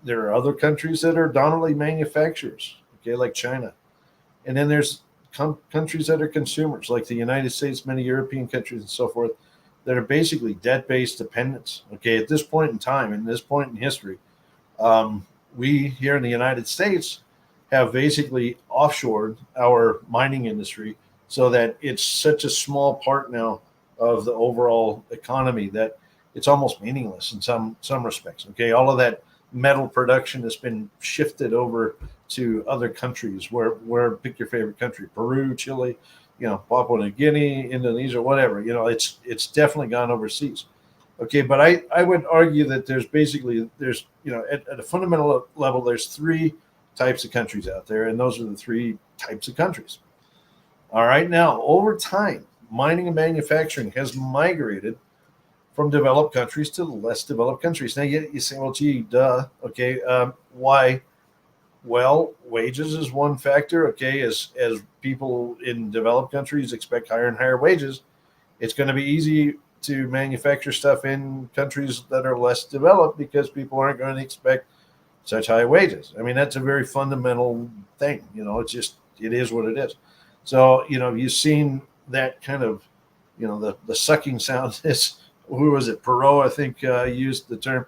There are other countries that are dominantly manufacturers, okay, like China. And then there's countries that are consumers, like the United States, many European countries, and so forth, that are basically debt-based dependents. Okay, at this point in time, in this point in history, we here in the United States have basically offshored our mining industry so that it's such a small part now of the overall economy that it's almost meaningless in some respects. Okay, all of that metal production has been shifted over to other countries where pick your favorite country, Peru, Chile, Papua New Guinea, Indonesia, whatever. It's definitely gone overseas. Okay, but I would argue that there's at a fundamental level, there's three types of countries out there, and those are the three types of countries. All right, now over time, mining and manufacturing has migrated from developed countries to less developed countries. Now you say, well, gee, duh. Okay, why? Well, wages is one factor. Okay, as people in developed countries expect higher and higher wages, it's going to be easy to manufacture stuff in countries that are less developed because people aren't going to expect such high wages. I mean, that's a very fundamental thing. It is what it is. So, you've seen that kind of, the sucking sound is, who was it? Perot, I think, used the term.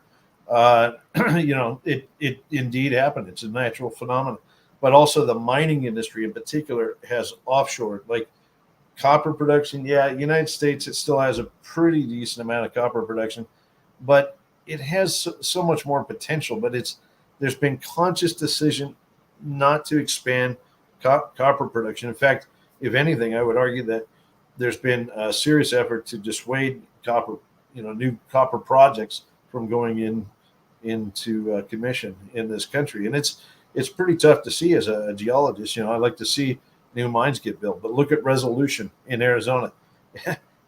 It indeed happened. It's a natural phenomenon. But also the mining industry in particular has offshored, like copper production. Yeah, United States, it still has a pretty decent amount of copper production, but it has so much more potential. But there's been conscious decision not to expand copper production. In fact, if anything, I would argue that there's been a serious effort to dissuade copper, new copper projects from going into commission in this country. And it's pretty tough to see as a geologist. I like to see new mines get built, but look at Resolution in Arizona.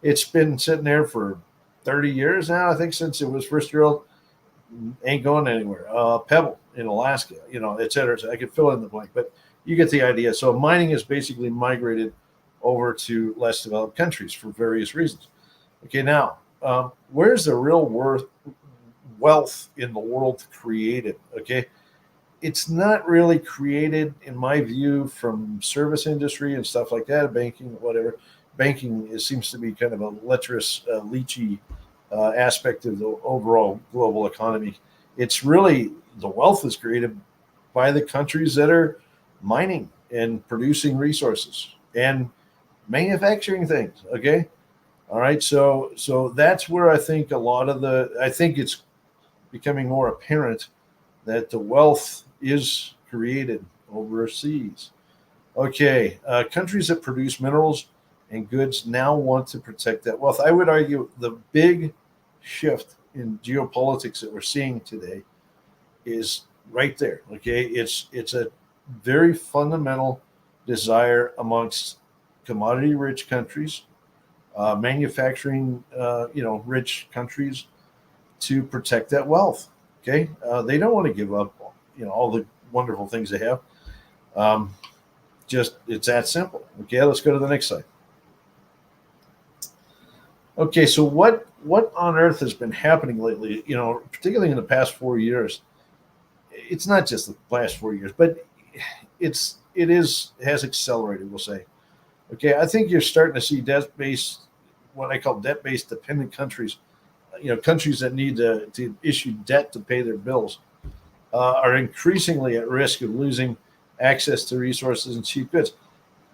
It's been sitting there for 30 years now, I think, since it was first drilled. Ain't going anywhere. Pebble in Alaska, et cetera. So I could fill in the blank, but you get the idea. So mining has basically migrated over to less developed countries for various reasons. Okay, now, where's the real wealth in the world created? Okay, it's not really created, in my view, from service industry and stuff like that, banking, whatever. Banking seems to be kind of a lecherous, leechy aspect of the overall global economy. It's really, the wealth is created by the countries that are mining and producing resources and manufacturing things. Okay, all right. So that's where I think I think it's becoming more apparent that the wealth is created overseas. Okay, countries that produce minerals and goods now want to protect that wealth. I would argue the big shift in geopolitics that we're seeing today is right there. Okay, it's a very fundamental desire amongst commodity-rich countries, manufacturing, rich countries, to protect that wealth. Okay, they don't want to give up, all the wonderful things they have. Just it's that simple. Okay, let's go to the next slide. Okay, so what on earth has been happening lately? Particularly in the past 4 years. It's not just the past 4 years, but it has accelerated. We'll say. Okay, I think you're starting to see what I call debt-based dependent countries. Countries that need to issue debt to pay their bills are increasingly at risk of losing access to resources and cheap goods.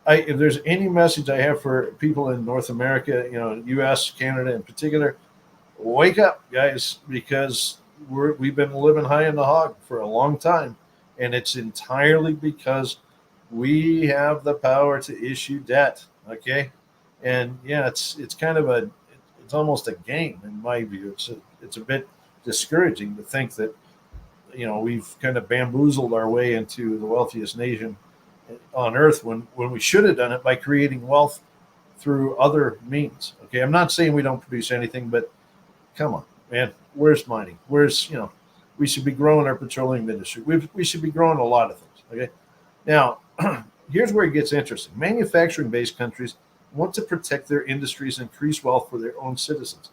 If there's any message I have for people in North America, U.S., Canada in particular, wake up, guys, because we've been living high in the hog for a long time, and it's entirely because we have the power to issue debt. Okay, and yeah, it's kind of it's almost a game in my view. It's a bit discouraging to think that we've kind of bamboozled our way into the wealthiest nation on earth when we should have done it by creating wealth through other means. Okay, I'm not saying we don't produce anything, but come on, man, where's mining? Where's we should be growing our petroleum industry. We should be growing a lot of things. Okay, now here's where it gets interesting. Manufacturing-based countries want to protect their industries and increase wealth for their own citizens.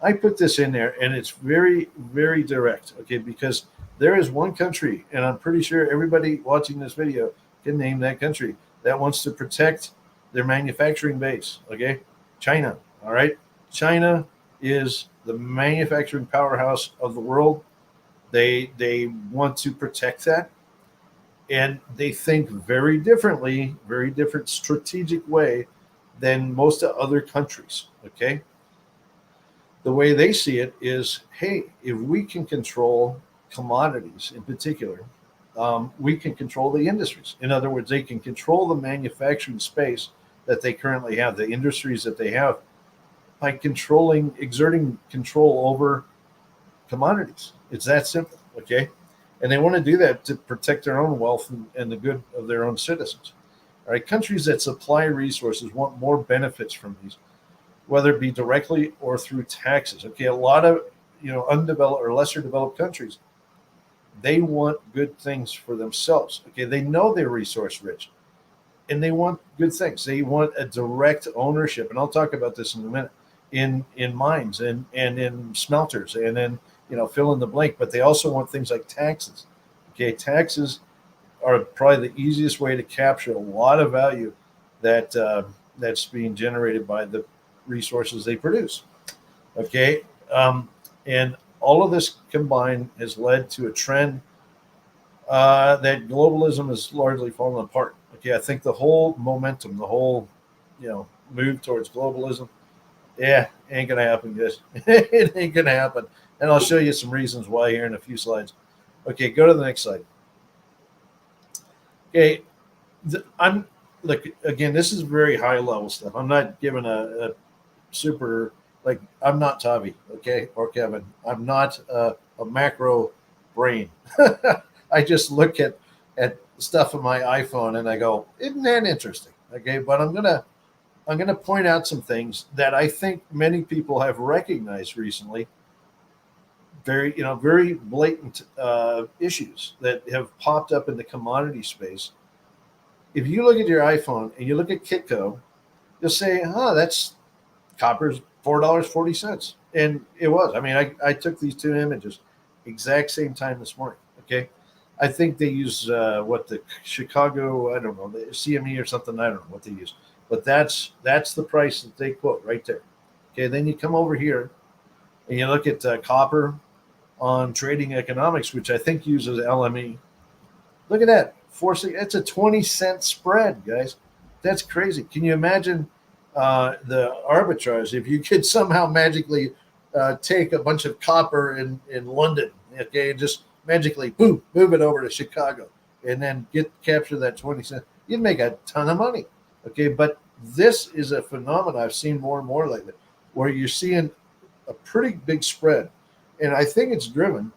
I put this in there, and it's very, very direct. Okay, because there is one country, and I'm pretty sure everybody watching this video can name that country that wants to protect their manufacturing base. Okay, China. All right, China is the manufacturing powerhouse of the world. They want to protect that, and they think very differently, very different strategic way than most of other countries. Okay, the way they see it is, hey, if we can control commodities in particular, we can control the industries. In other words, they can control the manufacturing space that they currently have, the industries that they have, by exerting control over commodities. It's that simple, okay? And they want to do that to protect their own wealth and the good of their own citizens. All right, countries that supply resources want more benefits from these, whether it be directly or through taxes. Okay, a lot of undeveloped or lesser developed countries, they want good things for themselves. Okay, they know they're resource rich, and they want good things. They want a direct ownership, and I'll talk about this in a minute, in mines and in smelters and in fill in the blank. But they also want things like taxes. Okay, taxes are probably the easiest way to capture a lot of value that's being generated by the resources they produce. Okay, and all of this combined has led to a trend that globalism is largely fallen apart. Okay, I think the whole momentum, the whole move towards globalism, ain't gonna happen, guys. It ain't gonna happen, and I'll show you some reasons why here in a few slides. Okay, go to the next slide. Okay, look again. This is very high level stuff. I'm not giving a super, like, I'm not Tavi, okay, or Kevin. I'm not a macro brain. I just look at stuff on my iPhone and I go, isn't that interesting? Okay, but I'm gonna point out some things that I think many people have recognized recently. Very blatant issues that have popped up in the commodity space. If you look at your iPhone and you look at Kitco, you'll say, that's copper's $4.40. And it was. I mean, I took these two images exact same time this morning. Okay. I think they use the Chicago, I don't know, the CME or something. I don't know what they use. But that's the price that they quote right there. Okay. Then you come over here and you look at copper on Trading Economics, which I think uses LME. Look at that. It's a 20-cent spread, guys. That's crazy. Can you imagine the arbitrage if you could somehow magically take a bunch of copper in London, okay, and just magically boom, move it over to Chicago and then capture that 20 cents? You'd make a ton of money. Okay, but this is a phenomenon I've seen more and more lately, where you're seeing a pretty big spread. And I think it's driven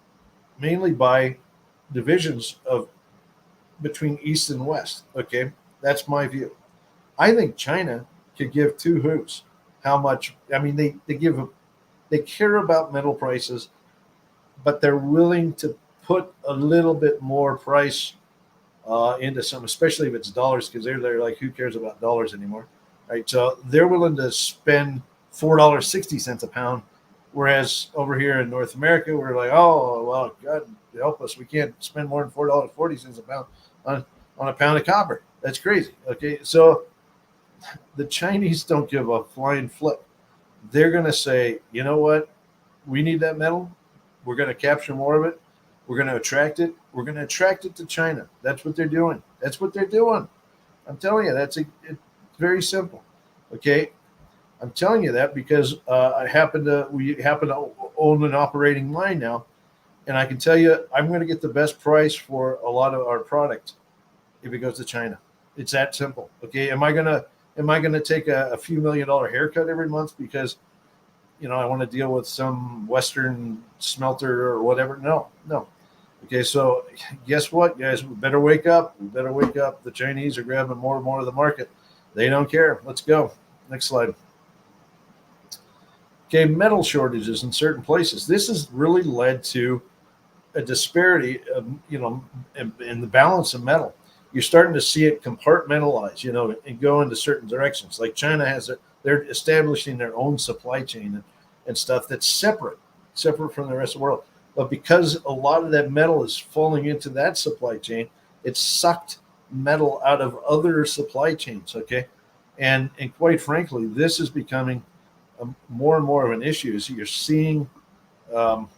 mainly by divisions between East and West. Okay, that's my view. I think China could give two hoots how much. I mean, they care about metal prices, but they're willing to put a little bit more price into some, especially if it's dollars, because they're like, who cares about dollars anymore, right? So they're willing to spend $4.60 a pound. Whereas over here in North America, we're like, oh, well, God help us. We can't spend more than $4.40 a pound on a pound of copper. That's crazy. Okay. So the Chinese don't give a flying flip. They're going to say, you know what? We need that metal. We're going to capture more of it. We're going to attract it. We're going to attract it to China. That's what they're doing. That's what they're doing. I'm telling you, it's very simple. Okay. I'm telling you that because we happen to own an operating mine now, and I can tell you I'm going to get the best price for a lot of our product if it goes to China. It's that simple. Okay. Am I gonna take a few $1 million haircut every month because I want to deal with some Western smelter or whatever? No. Okay, so guess what, guys? We better wake up. The Chinese are grabbing more and more of the market. They don't care. Let's go. Next slide. Okay, metal shortages in certain places. This has really led to a disparity of, in the balance of metal. You're starting to see it compartmentalize, and go into certain directions. Like China they're establishing their own supply chain and stuff that's separate from the rest of the world. But because a lot of that metal is falling into that supply chain, it's sucked metal out of other supply chains. Okay, and quite frankly, this is becoming more and more of an issue. So you're seeing an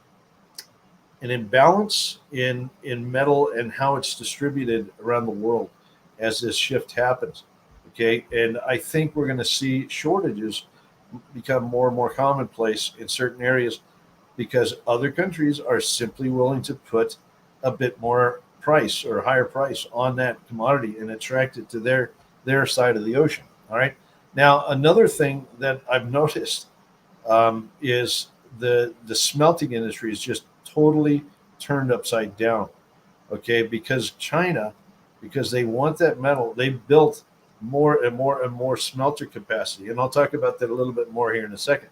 imbalance in metal and how it's distributed around the world as this shift happens. Okay, and I think we're going to see shortages become more and more commonplace in certain areas, because other countries are simply willing to put a bit more price or higher price on that commodity and attract it to their side of the ocean. All right. Now, another thing that I've noticed is the smelting industry is just totally turned upside down. Okay, because China, because they want that metal, they built more and more smelter capacity, and I'll talk about that a little bit more here in a second.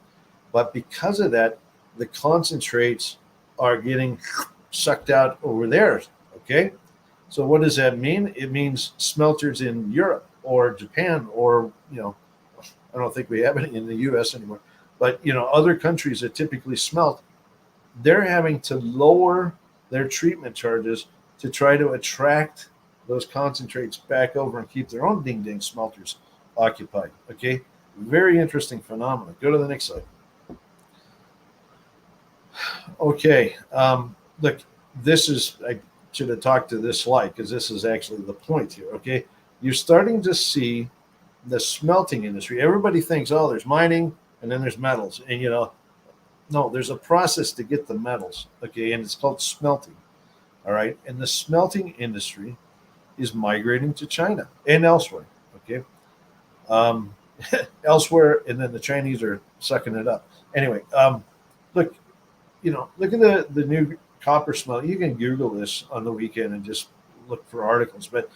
But because of that, the concentrates are getting sucked out over there. Okay, so what does that mean? It means smelters in Europe or Japan, or I don't think we have any in the U.S. anymore, but other countries that typically smelt, they're having to lower their treatment charges to try to attract those concentrates back over and keep their own ding-ding smelters occupied. Okay, very interesting phenomenon. Go to the next slide. Okay, look, I should have talked to this slide because this is actually the point here. Okay, you're starting to see the smelting industry. Everybody thinks, oh, there's mining and then there's metals, and no, there's a process to get the metals. Okay, and it's called smelting. All right, and the smelting industry is migrating to China and elsewhere. Okay, elsewhere, and then the Chinese are sucking it up. Anyway, look. Look at the new copper smelt. You can Google this on the weekend and just look for articles. But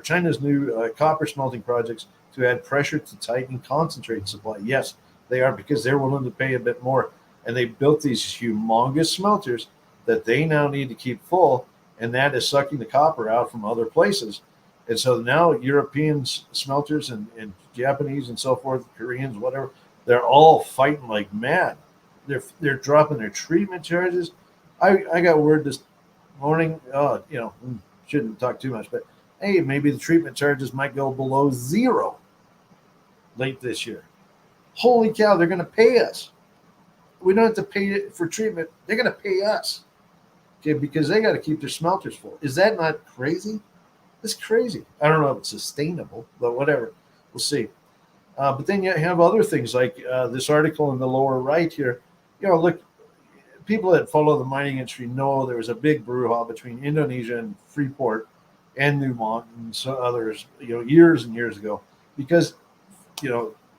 China's new copper smelting projects to add pressure to tighten concentrate supply. Yes, they are, because they're willing to pay a bit more, and they built these humongous smelters that they now need to keep full, and that is sucking the copper out from other places. And so now European smelters and Japanese and so forth, Koreans, whatever, they're all fighting like mad. They're dropping their treatment charges. I got word this morning, shouldn't talk too much, but hey, maybe the treatment charges might go below zero late this year. Holy cow, they're going to pay us. We don't have to pay for treatment. They're going to pay us. Okay, because they got to keep their smelters full. Is that not crazy? It's crazy. I don't know if it's sustainable, but whatever. We'll see. But then you have other things like this article in the lower right here. Look, people that follow the mining industry know there was a big brouhaha between Indonesia and Freeport and Newmont and some others, years and years ago, because,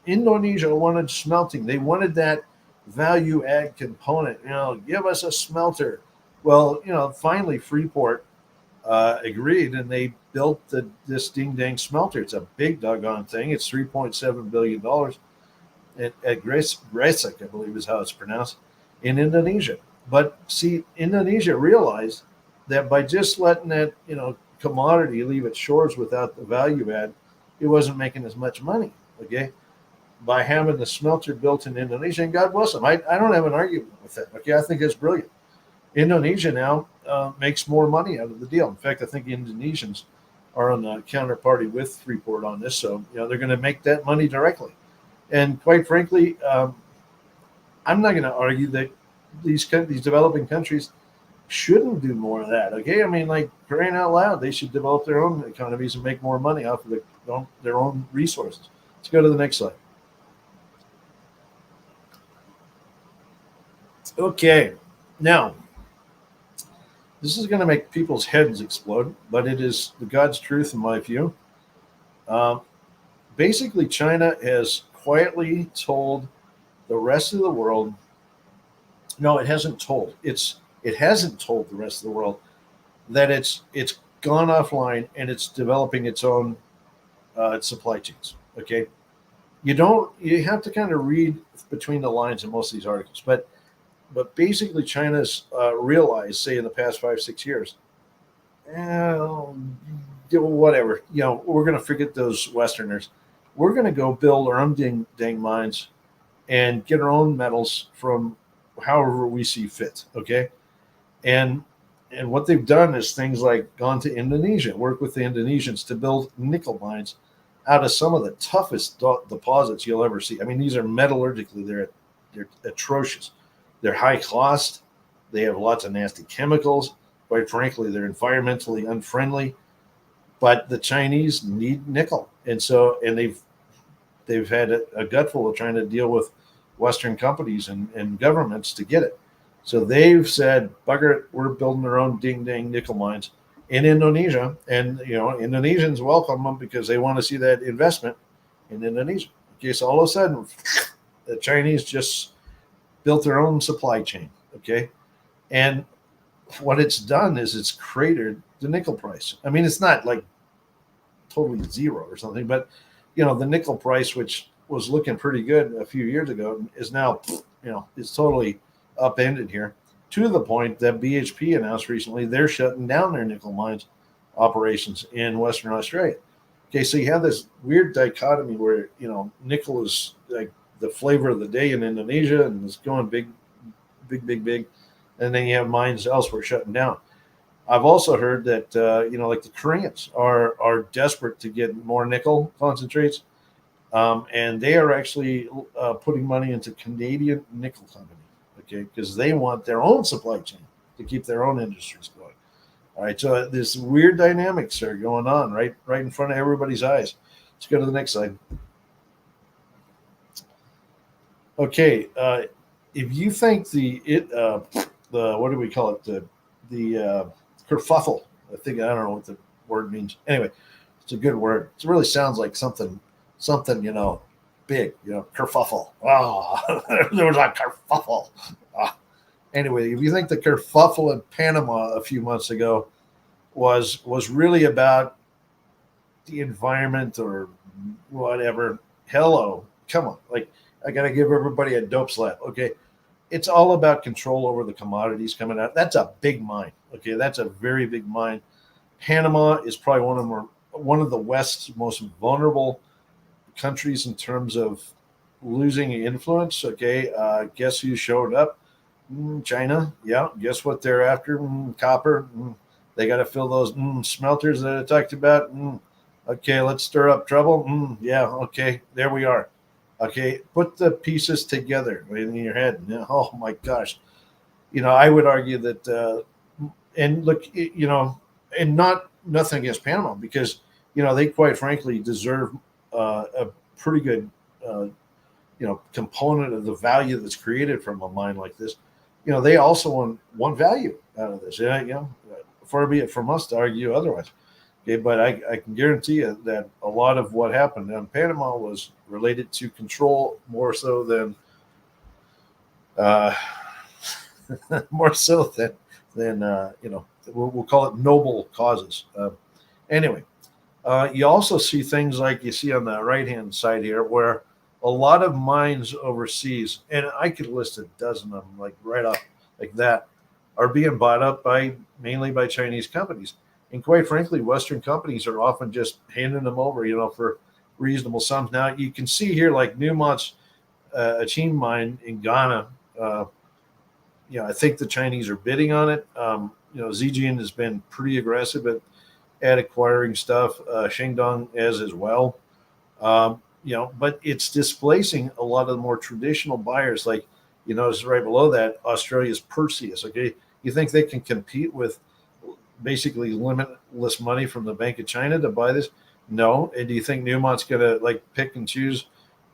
Indonesia wanted smelting. They wanted that value add component. Give us a smelter. Well, finally Freeport agreed, and they built this ding-dang smelter. It's a big doggone thing. It's $3.7 billion at Crescat, I believe is how it's pronounced, in Indonesia. But see, Indonesia realized that by just letting that commodity leave its shores without the value add, it wasn't making as much money. Okay, by having the smelter built in Indonesia, and God bless them, I don't have an argument with that. Okay, I think it's brilliant. Indonesia now makes more money out of the deal. In fact, I think Indonesians are on the counterparty with Freeport on this, so they're going to make that money directly. And quite frankly, I'm not going to argue that these developing countries shouldn't do more of that. Okay, I mean, like, crying out loud, they should develop their own economies and make more money off of their own resources. Let's go to the next slide. Okay, now this is going to make people's heads explode, but it is the God's truth in my view. Um, Basically, China has quietly told the rest of the world. No, it hasn't told. It hasn't told the rest of the world that it's gone offline and it's developing its own supply chains. Okay, you have to kind of read between the lines in most of these articles, but basically China's realized, say in the past 5-6 years, whatever, we're going to forget those Westerners. We're going to go build our own dang mines and get our own metals from however we see fit. Okay, and what they've done is things like gone to Indonesia, work with the Indonesians to build nickel mines out of some of the toughest deposits you'll ever see. I mean, these are metallurgically, they're atrocious. They're high cost. They have lots of nasty chemicals. Quite frankly, they're environmentally unfriendly. But the Chinese need nickel, and they've had a gutful of trying to deal with Western companies and governments to get it. So they've said, "Bugger it, we're building our own ding-dang nickel mines in Indonesia," and Indonesians welcome them because they want to see that investment in Indonesia. Okay, so all of a sudden, the Chinese just built their own supply chain. Okay, and what it's done is it's cratered the nickel price. I mean, it's not like totally zero or something, but the nickel price, which was looking pretty good a few years ago, is now it's totally upended here, to the point that BHP announced recently they're shutting down their nickel mines operations in Western Australia. Okay, so you have this weird dichotomy where nickel is like the flavor of the day in Indonesia and it's going big, and then you have mines elsewhere shutting down. I've also heard that like the Koreans are desperate to get more nickel concentrates, and they are actually putting money into Canadian nickel company, okay, because they want their own supply chain to keep their own industries going. All right, so this weird dynamics are going on right in front of everybody's eyes. Let's go to the next slide. Okay, if you think the what do we call it, the kerfuffle, I don't know what the word means. Anyway, it's a good word. It really sounds like something big, kerfuffle. Oh, there was a kerfuffle. Anyway, if you think the kerfuffle in Panama a few months ago was really about the environment or whatever, hello, come on. Like, I got to give everybody a dope slap. Okay. It's all about control over the commodities coming out. That's a big mine. Okay. That's a very big mine. Panama is probably one of the West's most vulnerable countries in terms of losing influence. Okay. Guess who showed up? China. Yeah. Guess what they're after? Copper. They got to fill those smelters that I talked about. Okay. Let's stir up trouble. Yeah. Okay. There we are. Okay, put the pieces together in your head. Oh my gosh, I would argue that, and look, and nothing against Panama, because they quite frankly deserve a pretty good, component of the value that's created from a mine like this. They also want value out of this. Far be it from us to argue otherwise. Okay, but I can guarantee you that a lot of what happened in Panama was related to control more so than we'll call it noble causes. Anyway, you also see things like you see on the right hand side here, where a lot of mines overseas, and I could list a dozen of them, like right off like that, are being bought up mainly by Chinese companies. And quite frankly, Western companies are often just handing them over, for reasonable sums. Now, you can see here, like Newmont's Achim mine in Ghana. I think the Chinese are bidding on it. Zijin has been pretty aggressive at acquiring stuff. Shandong as well. But it's displacing a lot of the more traditional buyers. Like, you notice right below that, Australia's Perseus. Okay, you think they can compete with basically limitless money from the Bank of China to buy this? No. And do you think Newmont's gonna pick and choose?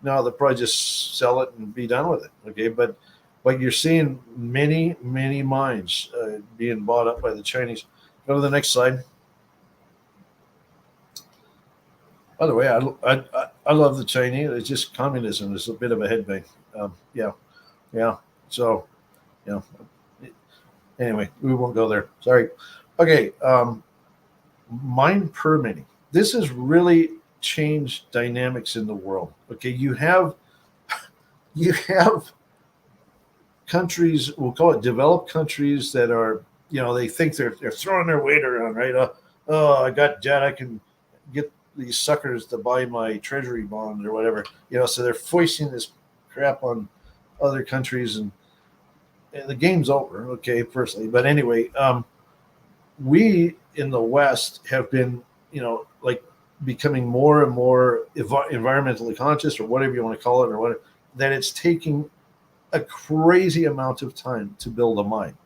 No, they'll probably just sell it and be done with it. Okay, but you're seeing many mines being bought up by the Chinese. Go to the next slide. By the way, I love the Chinese. It's just communism is a bit of a headbang. Yeah, yeah. So, you know, anyway, we won't go there. Sorry. Okay. Mine permitting. This has really changed dynamics in the world. Okay, you have countries, we'll call it developed countries, that are, they think they're throwing their weight around, right? I got debt, I can get these suckers to buy my treasury bond or whatever, so they're foisting this crap on other countries, and the game's over, okay, personally. But anyway, we in the West have been, like, becoming more and more environmentally conscious, or whatever you want to call it, or whatever, that it's taking a crazy amount of time to build a mine.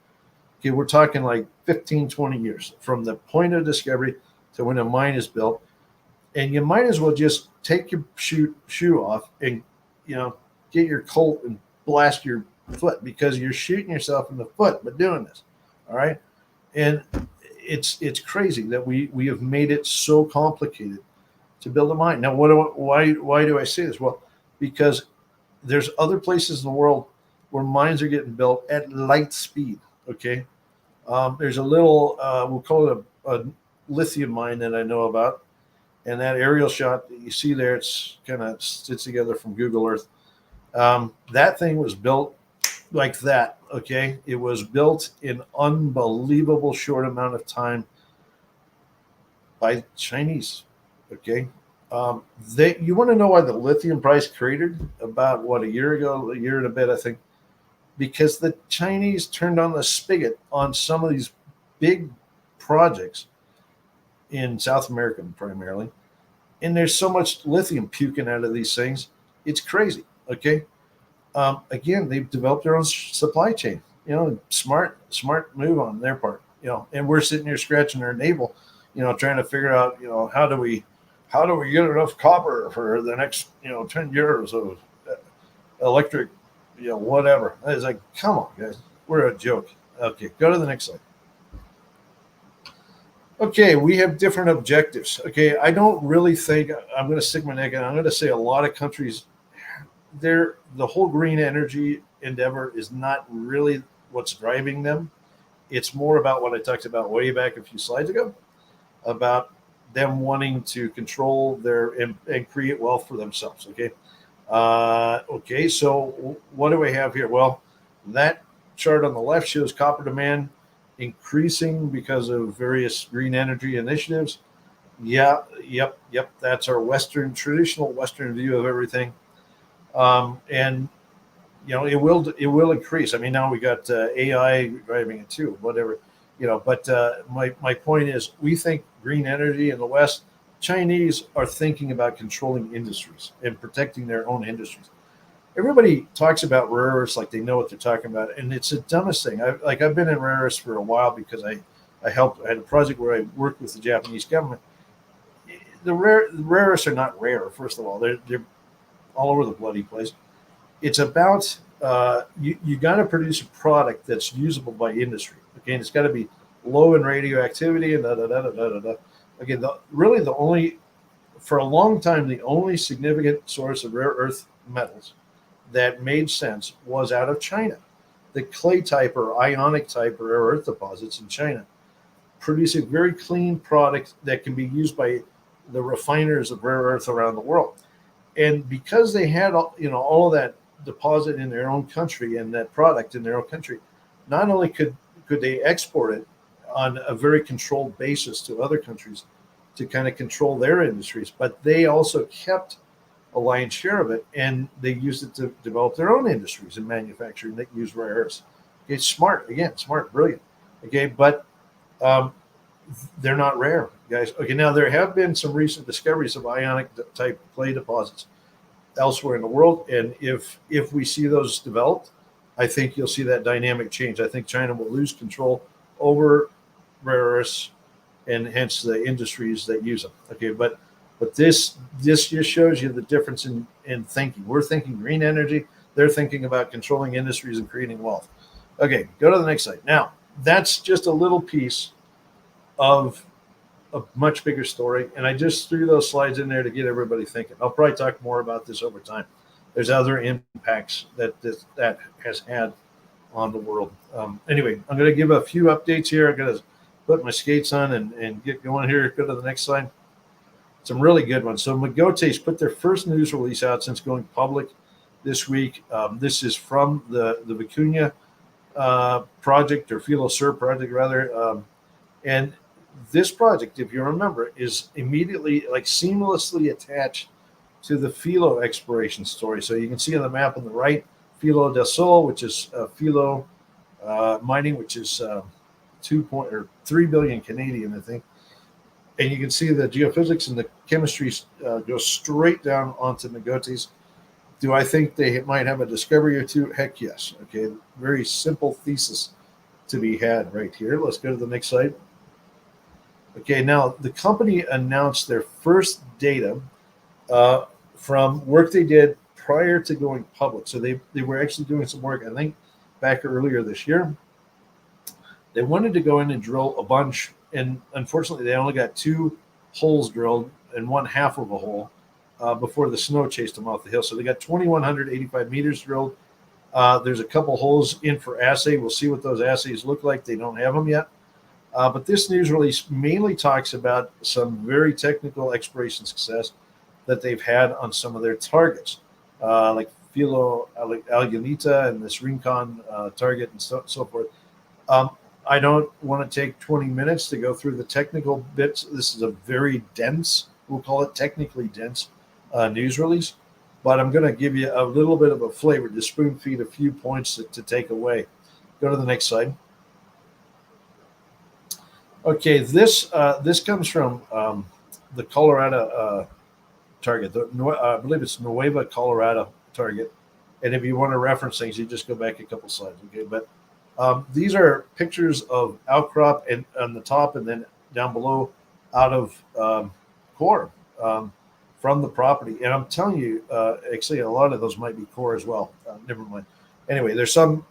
Okay, we're talking like 15, 20 years from the point of discovery to when a mine is built. And you might as well just take your shoe off and, get your Colt and blast your foot, because you're shooting yourself in the foot by doing this. All right. And it's crazy that we have made it so complicated to build a mine. Now, why do I say this? Well, because there's other places in the world where mines are getting built at light speed. Okay. There's a little, we'll call it a lithium mine that I know about. And that aerial shot that you see there, it's kind of stitched together from Google Earth. That thing was built like that. Okay. It was built in unbelievable short amount of time by Chinese. Okay. You want to know why the lithium price cratered about a year and a bit, I think, because the Chinese turned on the spigot on some of these big projects in South America primarily. And there's so much lithium puking out of these things. It's crazy. Okay. Again, they've developed their own supply chain, smart move on their part, and we're sitting here scratching our navel, trying to figure out, how do we get enough copper for the next, 10 years of electric, whatever. It's like, come on, guys, we're a joke. Okay, go to the next slide. Okay, we have different objectives. Okay, I don't really think, I'm going to stick my neck in. I'm going to say a lot of countries, the whole green energy endeavor is not really what's driving them. It's more about what I talked about way back a few slides ago, about them wanting to control and create wealth for themselves. Okay. Okay. So what do we have here? Well, that chart on the left shows copper demand increasing because of various green energy initiatives. Yeah. Yep. That's our traditional Western view of everything. And it will increase. I mean, now we got AI driving it too, whatever, but my point is, we think green energy in the West, Chinese are thinking about controlling industries and protecting their own industries. Everybody talks about rare earths like they know what they're talking about. And it's the dumbest thing. I've been in rare earths for a while because I had a project where I worked with the Japanese government. The rare earths are not rare. First of all, they're all over the bloody place. It's about you got to produce a product that's usable by industry. Okay, and it's got to be low in radioactivity and da da da da da da. Again, for a long time, the only significant source of rare earth metals that made sense was out of China. The clay type or ionic type rare earth deposits in China produce a very clean product that can be used by the refiners of rare earth around the world. And because they had all of that deposit in their own country and that product in their own country, not only could they export it on a very controlled basis to other countries to kind of control their industries, but they also kept a lion's share of it, and they used it to develop their own industries in manufacturing that use rare earths. Okay, smart, brilliant. Okay, but they're not rare, guys. Okay, now there have been some recent discoveries of ionic type clay deposits elsewhere in the world, and if we see those developed, I think you'll see that dynamic change. I think China will lose control over rare earths, and hence the industries that use them. Okay, but this just shows you the difference in thinking. We're thinking green energy. They're thinking about controlling industries and creating wealth. Okay, go to the next slide. Now, that's just a little piece of a much bigger story. And I just threw those slides in there to get everybody thinking. I'll probably talk more about this over time. There's other impacts that has had on the world. Anyway, I'm going to give a few updates here. I'm going to put my skates on and get going here. Go to the next slide. Some really good ones. So Mogotes put their first news release out since going public this week. This is from the Vicuña project, or Filo Sur project rather. And this project, if you remember, is immediately, like, seamlessly attached to the Filo exploration story. So you can see on the map on the right, Filo del Sol, which is Filo mining, which is 3 billion Canadian, I think. And you can see the geophysics and the chemistry go straight down onto Mogotes. Do I think they might have a discovery or two? Heck yes. Okay, very simple thesis to be had right here. Let's go to the next slide. Okay, now the company announced their first data from work they did prior to going public. So they were actually doing some work, I think, back earlier this year. They wanted to go in and drill a bunch, and unfortunately, they only got 2 holes drilled and 1/2 of a hole before the snow chased them off the hill. So they got 2,185 meters drilled. There's a couple holes in for assay. We'll see what those assays look like. They don't have them yet. But this news release mainly talks about some very technical exploration success that they've had on some of their targets, like Filo Algunita and this Rincon target and so forth. I don't want to take 20 minutes to go through the technical bits. This is a very dense, we'll call it technically dense news release, but I'm going to give you a little bit of a flavor, to spoon feed a few points to take away. Go to the next slide. Okay, this comes from the Colorado target. I believe it's Nueva Colorado target. And if you want to reference things, you just go back a couple slides. Okay, but these are pictures of outcrop and on the top, and then down below out of core from the property. And I'm telling you, actually, a lot of those might be core as well. Never mind. Anyway, there's some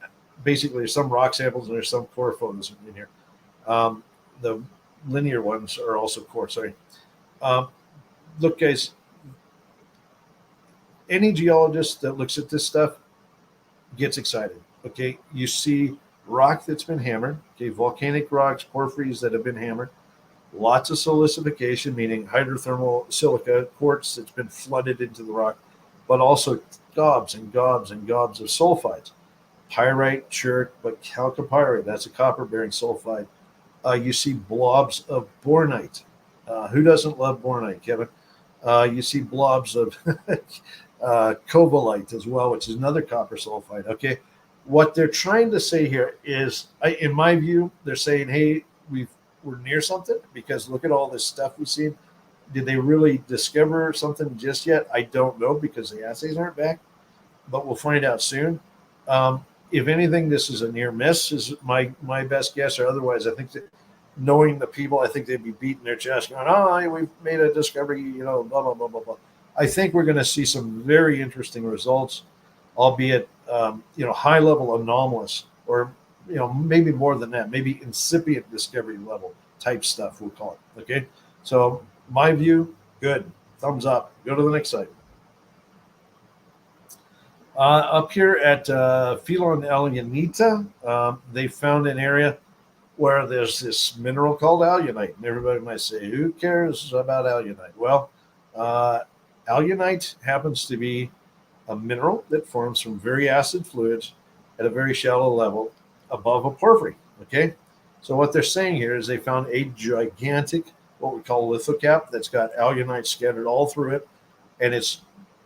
rock samples and there's some core photos in here. The linear ones are also core. Sorry. Look, guys, any geologist that looks at this stuff gets excited. Okay, you see rock that's been hammered. Okay, volcanic rocks, porphyries that have been hammered. Lots of silicification, meaning hydrothermal silica, quartz that's been flooded into the rock, but also gobs and gobs and gobs of sulfides. Pyrite, chert, but chalcopyrite, that's a copper-bearing sulfide. You see blobs of bornite. Who doesn't love bornite, Kevin? You see blobs of cobalite as well, which is another copper sulfide. Okay, what they're trying to say here is, in my view, they're saying, hey, we're near something, because look at all this stuff we've seen. Did they really discover something just yet? I don't know, because the assays aren't back, but we'll find out soon. If anything, this is a near miss, is my best guess, or otherwise, I think that knowing the people, I think they'd be beating their chest going, oh, we've made a discovery, blah, blah, blah, blah, blah. I think we're going to see some very interesting results, albeit, high level anomalous, or, maybe more than that, maybe incipient discovery level type stuff, we'll call it. Okay. So my view, good. Thumbs up. Go to the next slide. Up here at Filo and Algunita, they found an area where there's this mineral called alunite. And everybody might say, who cares about alunite? Well, alunite happens to be a mineral that forms from very acid fluids at a very shallow level above a porphyry. Okay. So what they're saying here is they found a gigantic, what we call lithocap, that's got alunite scattered all through it. And it's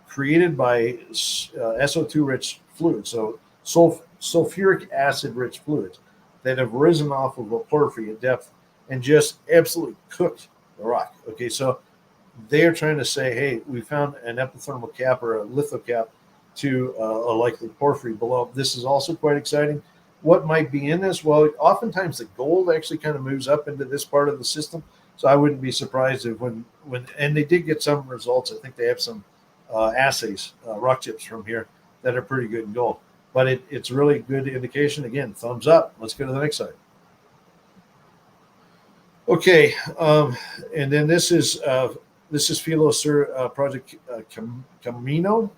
created by SO2 rich fluids, so sulfuric acid rich fluids that have risen off of a porphyry at depth and just absolutely cooked the rock. Okay, so they're trying to say, hey, we found an epithermal cap or a lithocap to a likely porphyry below. This is also quite exciting. What might be in this? Well, oftentimes the gold actually kind of moves up into this part of the system. So I wouldn't be surprised if when and they did get some results. I think they have some assays, rock chips from here that are pretty good in gold. But it's really good indication. Again, thumbs up. Let's go to the next slide. Okay, and then this is Filo Sur Project Camino.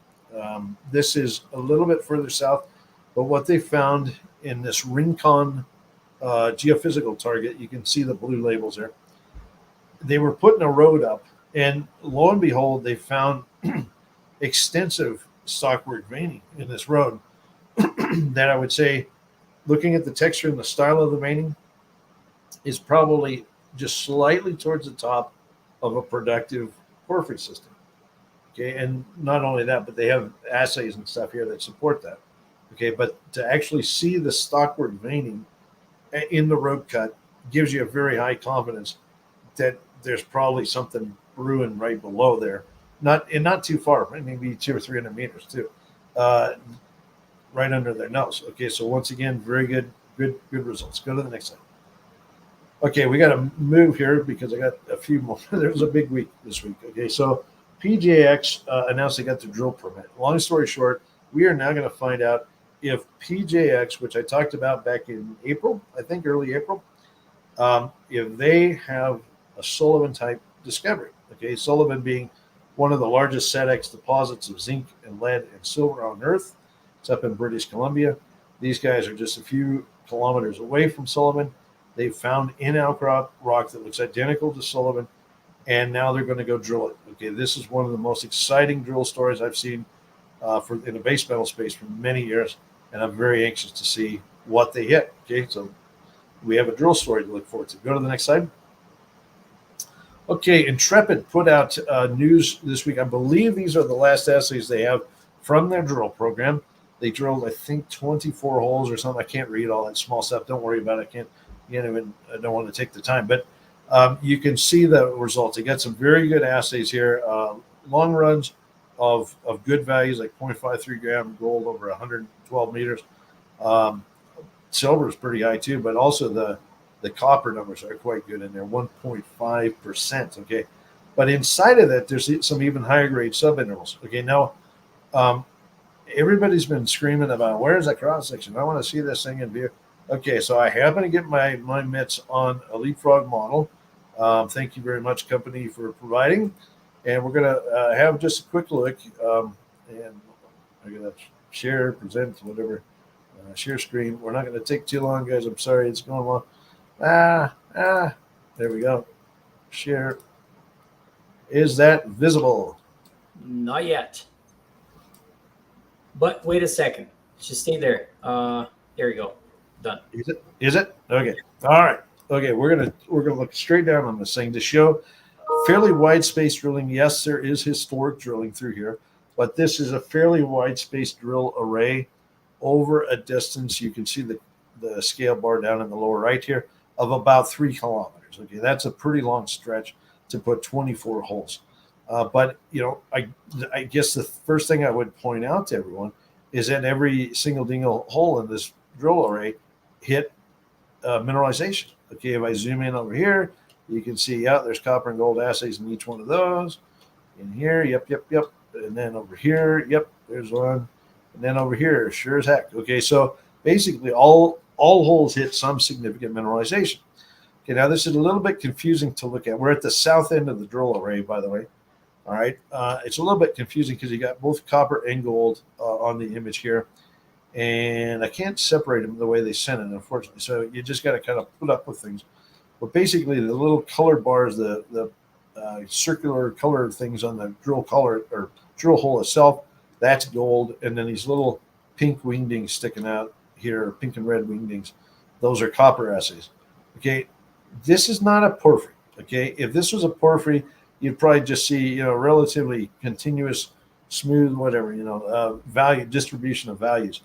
This is a little bit further south, but what they found in this Rincon geophysical target, you can see the blue labels there. They were putting a road up, and lo and behold, they found extensive stockwork veining in this road. That I would say, looking at the texture and the style of the veining, is probably just slightly towards the top of a productive porphyry system. Okay, and not only that, but they have assays and stuff here that support that. Okay, but to actually see the stockwork veining in the road cut gives you a very high confidence that there's probably something brewing right below there, not too far, maybe 200 or 300 meters too, right under their nose. Okay, so once again, very good results. Go to the next slide. Okay, we got to move here because I got a few more. There was a big week this week. Okay, so PJX announced they got the drill permit. Long story short, we are now going to find out if PJX, which I talked about back in April, I think early April, if they have a Sullivan type discovery. Okay, Sullivan being one of the largest SEDEX deposits of zinc and lead and silver on Earth. It's up in British Columbia. These guys are just a few kilometers away from Sullivan. They found in-outcrop rock that looks identical to Sullivan, and now they're going to go drill it. Okay, this is one of the most exciting drill stories I've seen in the base metal space for many years, and I'm very anxious to see what they hit. Okay, so we have a drill story to look forward to. Go to the next slide. Okay, Intrepid put out news this week. I believe these are the last assays they have from their drill program. They drilled, I think, 24 holes or something. I can't read all that small stuff. Don't worry about it. I don't want to take the time, but you can see the results. They got some very good assays here. Long runs of good values, like 0.53 gram gold over 112 meters. Silver is pretty high too, but also the copper numbers are quite good in there, 1.5%. Okay, but inside of that, there's some even higher grade subintervals. Okay, now everybody's been screaming about where's that cross section. I want to see this thing in view. Okay, so I happen to get my mitts on a Leapfrog model. Thank you very much, company, for providing. And we're going to have just a quick look. And I'm going to share, present, whatever, share screen. We're not going to take too long, guys. I'm sorry, it's going long. There we go. Share. Is that visible? Not yet. But wait a second. Just stay there. There we go. Done. Is it? Okay. All right. Okay. We're gonna look straight down on this thing to show fairly wide space drilling. Yes, there is historic drilling through here, but this is a fairly wide space drill array over a distance. You can see the scale bar down in the lower right here of about 3 kilometers. Okay, that's a pretty long stretch to put 24 holes. But I guess the first thing I would point out to everyone is that every single dingle hole in this drill array hit mineralization. Okay, if I zoom in over here, you can see, there's copper and gold assays in each one of those. In here, yep. And then over here, yep, there's one. And then over here, sure as heck. Okay, so basically all holes hit some significant mineralization. Okay, now this is a little bit confusing to look at. We're at the south end of the drill array, by the way. All right, it's a little bit confusing because you got both copper and gold on the image here. And I can't separate them the way they sent it, unfortunately. So you just got to kind of put up with things. But basically, the little color bars, the circular color things on the drill color or drill hole itself, that's gold. And then these little pink wingdings sticking out here, pink and red wingdings, those are copper assays. Okay, this is not a porphyry. Okay, if this was a porphyry, you'd probably just see relatively continuous, smooth, whatever value distribution of values.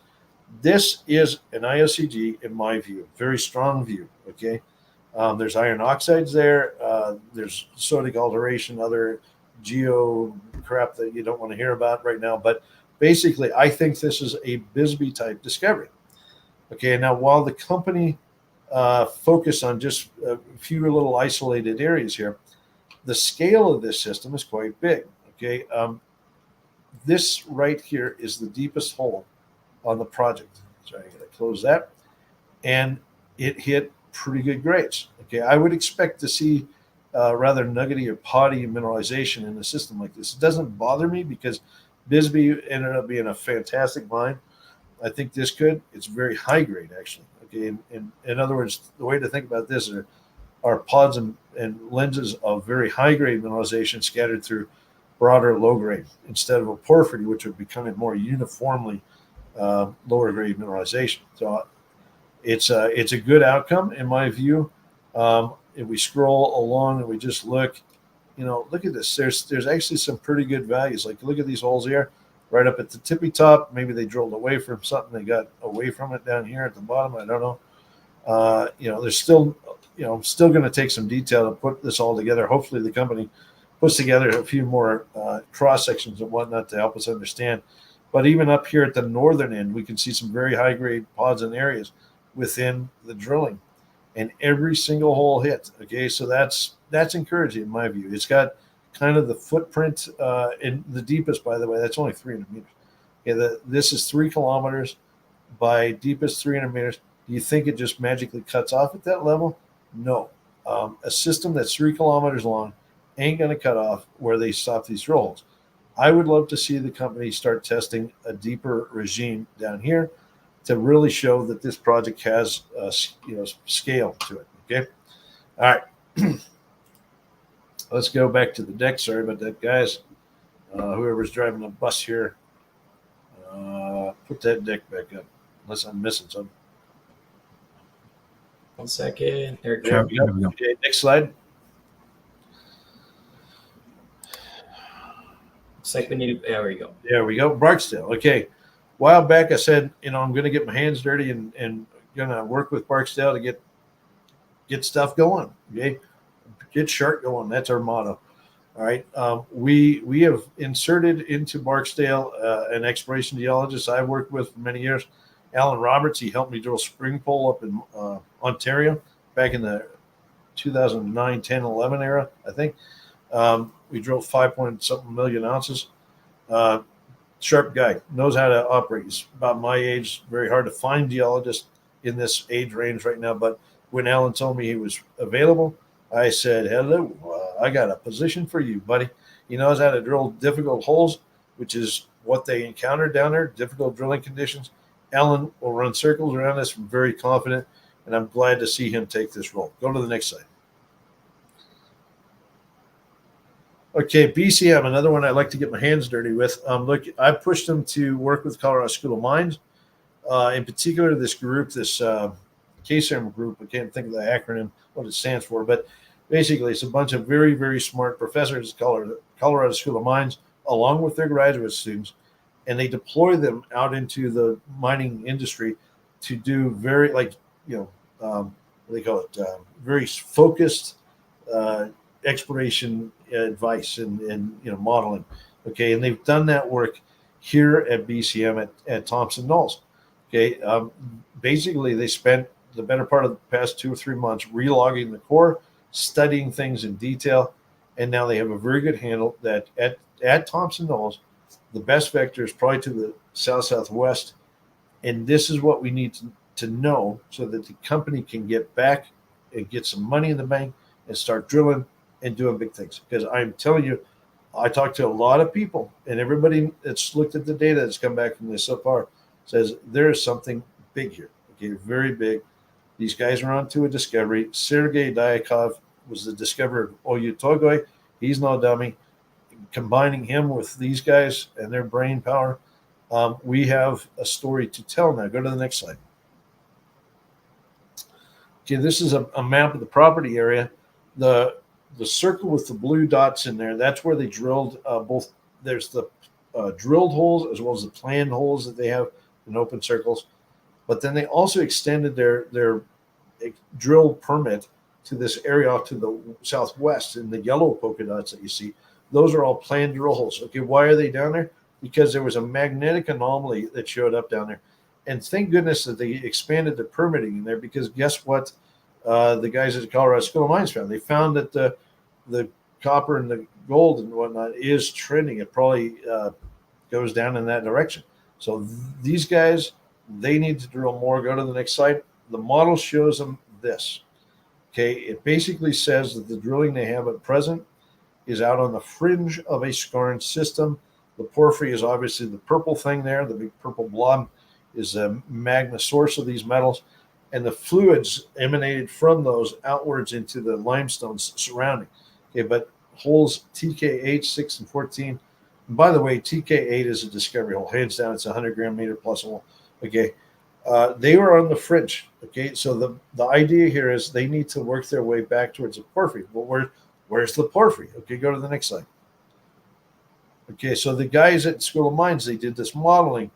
This is an IOCG, in my view, very strong view. Okay, there's iron oxides there. There's sodic alteration, other geo crap that you don't want to hear about right now. But basically, I think this is a Bisbee type discovery. Okay, now while the company focused on just a few little isolated areas here, the scale of this system is quite big. Okay, this right here is the deepest hole on the project. So I'm going to close that. And it hit pretty good grades. Okay, I would expect to see rather nuggety or potty mineralization in a system like this. It doesn't bother me because Bisbee ended up being a fantastic mine. I think this could. It's very high grade, actually. Okay, in other words, the way to think about this are pods and lenses of very high grade mineralization scattered through broader low grade instead of a porphyry, which would be kind of more uniformly lower grade mineralization. So it's a good outcome in my view. If we scroll along and we just look, look at this. There's actually some pretty good values. Like look at these holes here, right up at the tippy top. Maybe they drilled away from something. They got away from it down here at the bottom. I don't know. There's still going to take some detail to put this all together. Hopefully the company puts together a few more cross sections and whatnot to help us understand. But even up here at the northern end, we can see some very high grade pods and areas within the drilling, and every single hole hit. Okay, so that's encouraging in my view. It's got kind of the footprint in the deepest, by the way, that's only 300 meters. Okay, this is 3 kilometers by deepest 300 meters. Do you think it just magically cuts off at that level? No. A system that's 3 kilometers long ain't going to cut off where they stop these drill holes. I would love to see the company start testing a deeper regime down here to really show that this project has scale to it. Okay, all right. Let's go back to the deck. Sorry about that, guys. Whoever's driving the bus here, put that deck back up. Unless I'm missing something. 1 second. There we go. Okay, next slide. Looks like we need. There we go. There we go. Barksdale. Okay. A while back, I said, I'm going to get my hands dirty and going to work with Barksdale to get stuff going. Okay. Get shark going. That's our motto. All right. We have inserted into Barksdale an exploration geologist I've worked with for many years, Alan Roberts. He helped me drill Springpole up in Ontario back in the 2009, 10, 11 era, I think. We drilled 5-point-something million ounces. Sharp guy, knows how to operate. He's about my age. Very hard to find geologists in this age range right now. But when Alan told me he was available, I said, hello, I got a position for you, buddy. He knows how to drill difficult holes, which is what they encountered down there, difficult drilling conditions. Alan will run circles around this. I'm very confident, and I'm glad to see him take this role. Go to the next slide. Okay, BCM, another one I like to get my hands dirty with. Look, I pushed them to work with Colorado School of Mines. In particular, this group, this KSM group, I can't think of the acronym, what it stands for, but basically it's a bunch of very, very smart professors at Colorado School of Mines, along with their graduate students, and they deploy them out into the mining industry to do very, what do they call it, very focused exploration advice and modeling. Okay, and they've done that work here at BCM at Thompson Knolls. Okay, basically they spent the better part of the past 2 or 3 months relogging the core, studying things in detail, and now they have a very good handle that at Thompson Knolls, the best vector is probably to the south-southwest, and this is what we need to know so that the company can get back and get some money in the bank and start drilling and doing big things. Because I'm telling you, I talked to a lot of people, and everybody that's looked at the data that's come back from this so far says there is something big here. Okay, very big. These guys are on to a discovery. Sergei Dyakov was the discoverer of Oyu Tolgoi. He's no dummy. Combining him with these guys and their brain power, we have a story to tell now. Go to the next slide. Okay, this is a map of the property area. The circle with the blue dots in there, that's where they drilled both. There's the drilled holes as well as the planned holes that they have in open circles. But then they also extended their drill permit to this area off to the southwest in the yellow polka dots that you see. Those are all planned drill holes. Okay, why are they down there? Because there was a magnetic anomaly that showed up down there. And thank goodness that they expanded the permitting in there, because guess what the guys at the Colorado School of Mines found? They found that the copper and the gold and whatnot is trending. It probably goes down in that direction. So these guys, they need to drill more. Go to the next slide. The model shows them this. Okay, it basically says that the drilling they have at present is out on the fringe of a skarn system. The porphyry is obviously the purple thing there. The big purple blob is a magma source of these metals, and the fluids emanated from those outwards into the limestones surrounding. Okay, but holes TK8, 6, and 14. And by the way, TK8 is a discovery hole. Hands down, it's a 100 gram meter plus hole. Okay, they were on the fringe. Okay, so the idea here is they need to work their way back towards the porphyry. Well, where's the porphyry? Okay, go to the next slide. Okay, so the guys at School of Mines, they did this modeling,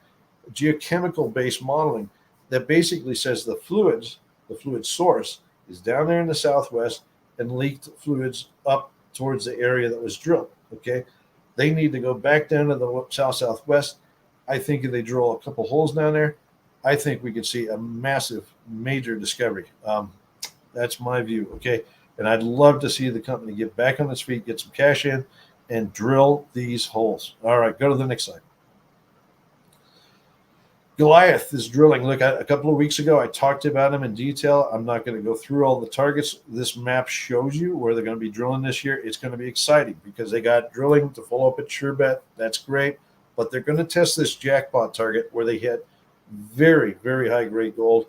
geochemical-based modeling, that basically says the fluid source is down there in the southwest and leaked fluids up towards the area that was drilled. Okay, they need to go back down to the southwest. I think if they drill a couple holes down there, I think we could see a massive, major discovery. That's my view. Okay, and I'd love to see the company get back on its feet, get some cash in, and drill these holes. All right, go to the next slide. Goliath is drilling. Look, a couple of weeks ago, I talked about them in detail. I'm not going to go through all the targets. This map shows you where they're going to be drilling this year. It's going to be exciting because they got drilling to follow up at Sherbet. That's great. But they're going to test this jackpot target where they hit very, very high-grade gold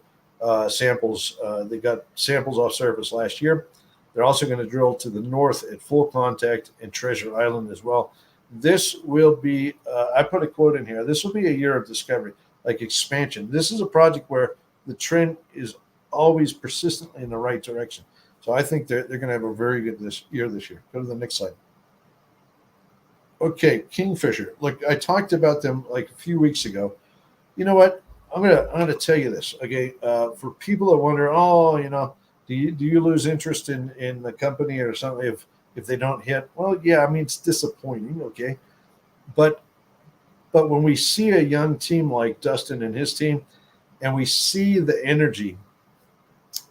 samples. They got samples off surface last year. They're also going to drill to the north at Full Contact and Treasure Island as well. This will be, I put a quote in here, this will be a year of discovery, like expansion. This is a project where the trend is always persistently in the right direction. So I think they're going to have a very good year this year. Go to the next slide. Okay, Kingfisher. Look, I talked about them like a few weeks ago. You know what? I'm gonna tell you this. Okay, for people that wonder, do you lose interest in the company or something if they don't hit? Well, yeah, I mean it's disappointing, okay, but when we see a young team like Dustin and his team, and we see the energy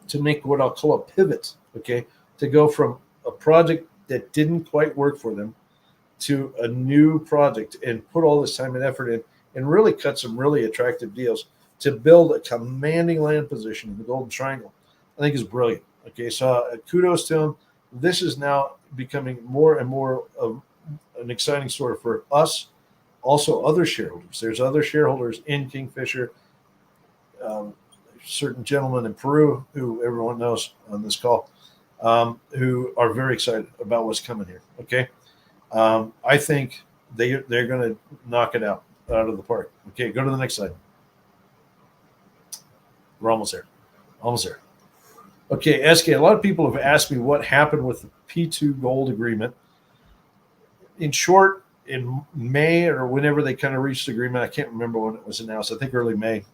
to make what I'll call a pivot, okay, to go from a project that didn't quite work for them to a new project and put all this time and effort in and really cut some really attractive deals to build a commanding land position in the Golden Triangle, I think is brilliant. Okay, so kudos to them. This is now becoming more and more of an exciting story for us, also other shareholders. There's other shareholders in Kingfisher, certain gentlemen in Peru who everyone knows on this call, who are very excited about what's coming here. Okay, I think they're going to knock it out of the park. Okay, go to the next slide. We're almost there. Almost there. Okay, Eskay, a lot of people have asked me what happened with the P2 gold agreement. In short, in May or whenever they kind of reached agreement, I can't remember when it was announced, I think early May,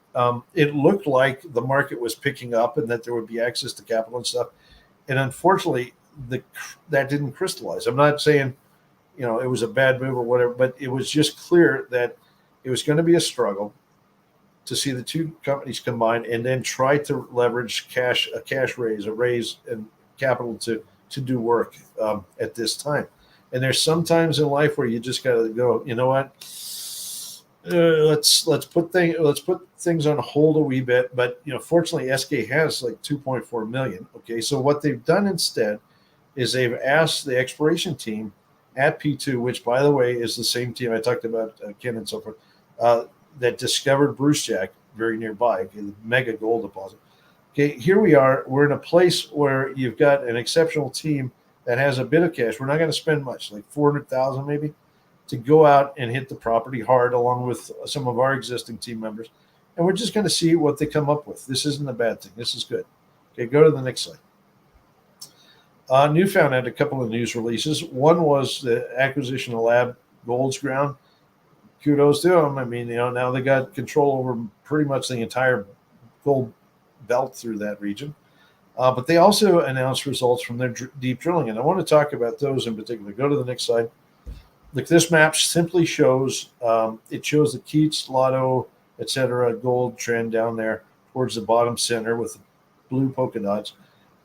it looked like the market was picking up and that there would be access to capital and stuff. And unfortunately, that didn't crystallize. I'm not saying, it was a bad move or whatever, but it was just clear that it was going to be a struggle to see the two companies combine and then try to leverage a cash raise and capital to do work at this time. And there's some times in life where you just got to go, you know what? Let's put things on hold a wee bit. But fortunately, Eskay has like 2.4 million. Okay, so what they've done instead is they've asked the exploration team at P2, which by the way is the same team I talked about, Ken and so forth, that discovered Brucejack very nearby, okay, the mega gold deposit. Okay, here we are. We're in a place where you've got an exceptional team that has a bit of cash. We're not going to spend much, like 400,000 maybe, to go out and hit the property hard along with some of our existing team members. And we're just going to see what they come up with. This isn't a bad thing. This is good. Okay, go to the next slide. Newfound had a couple of news releases. One was the acquisition of Lab Gold's ground. Kudos to them. I mean, now they got control over pretty much the entire gold belt through that region. But they also announced results from their deep drilling. And I want to talk about those in particular. Go to the next slide. Look, this map simply shows, it shows the Keats, Lotto, et cetera, gold trend down there towards the bottom center with the blue polka dots.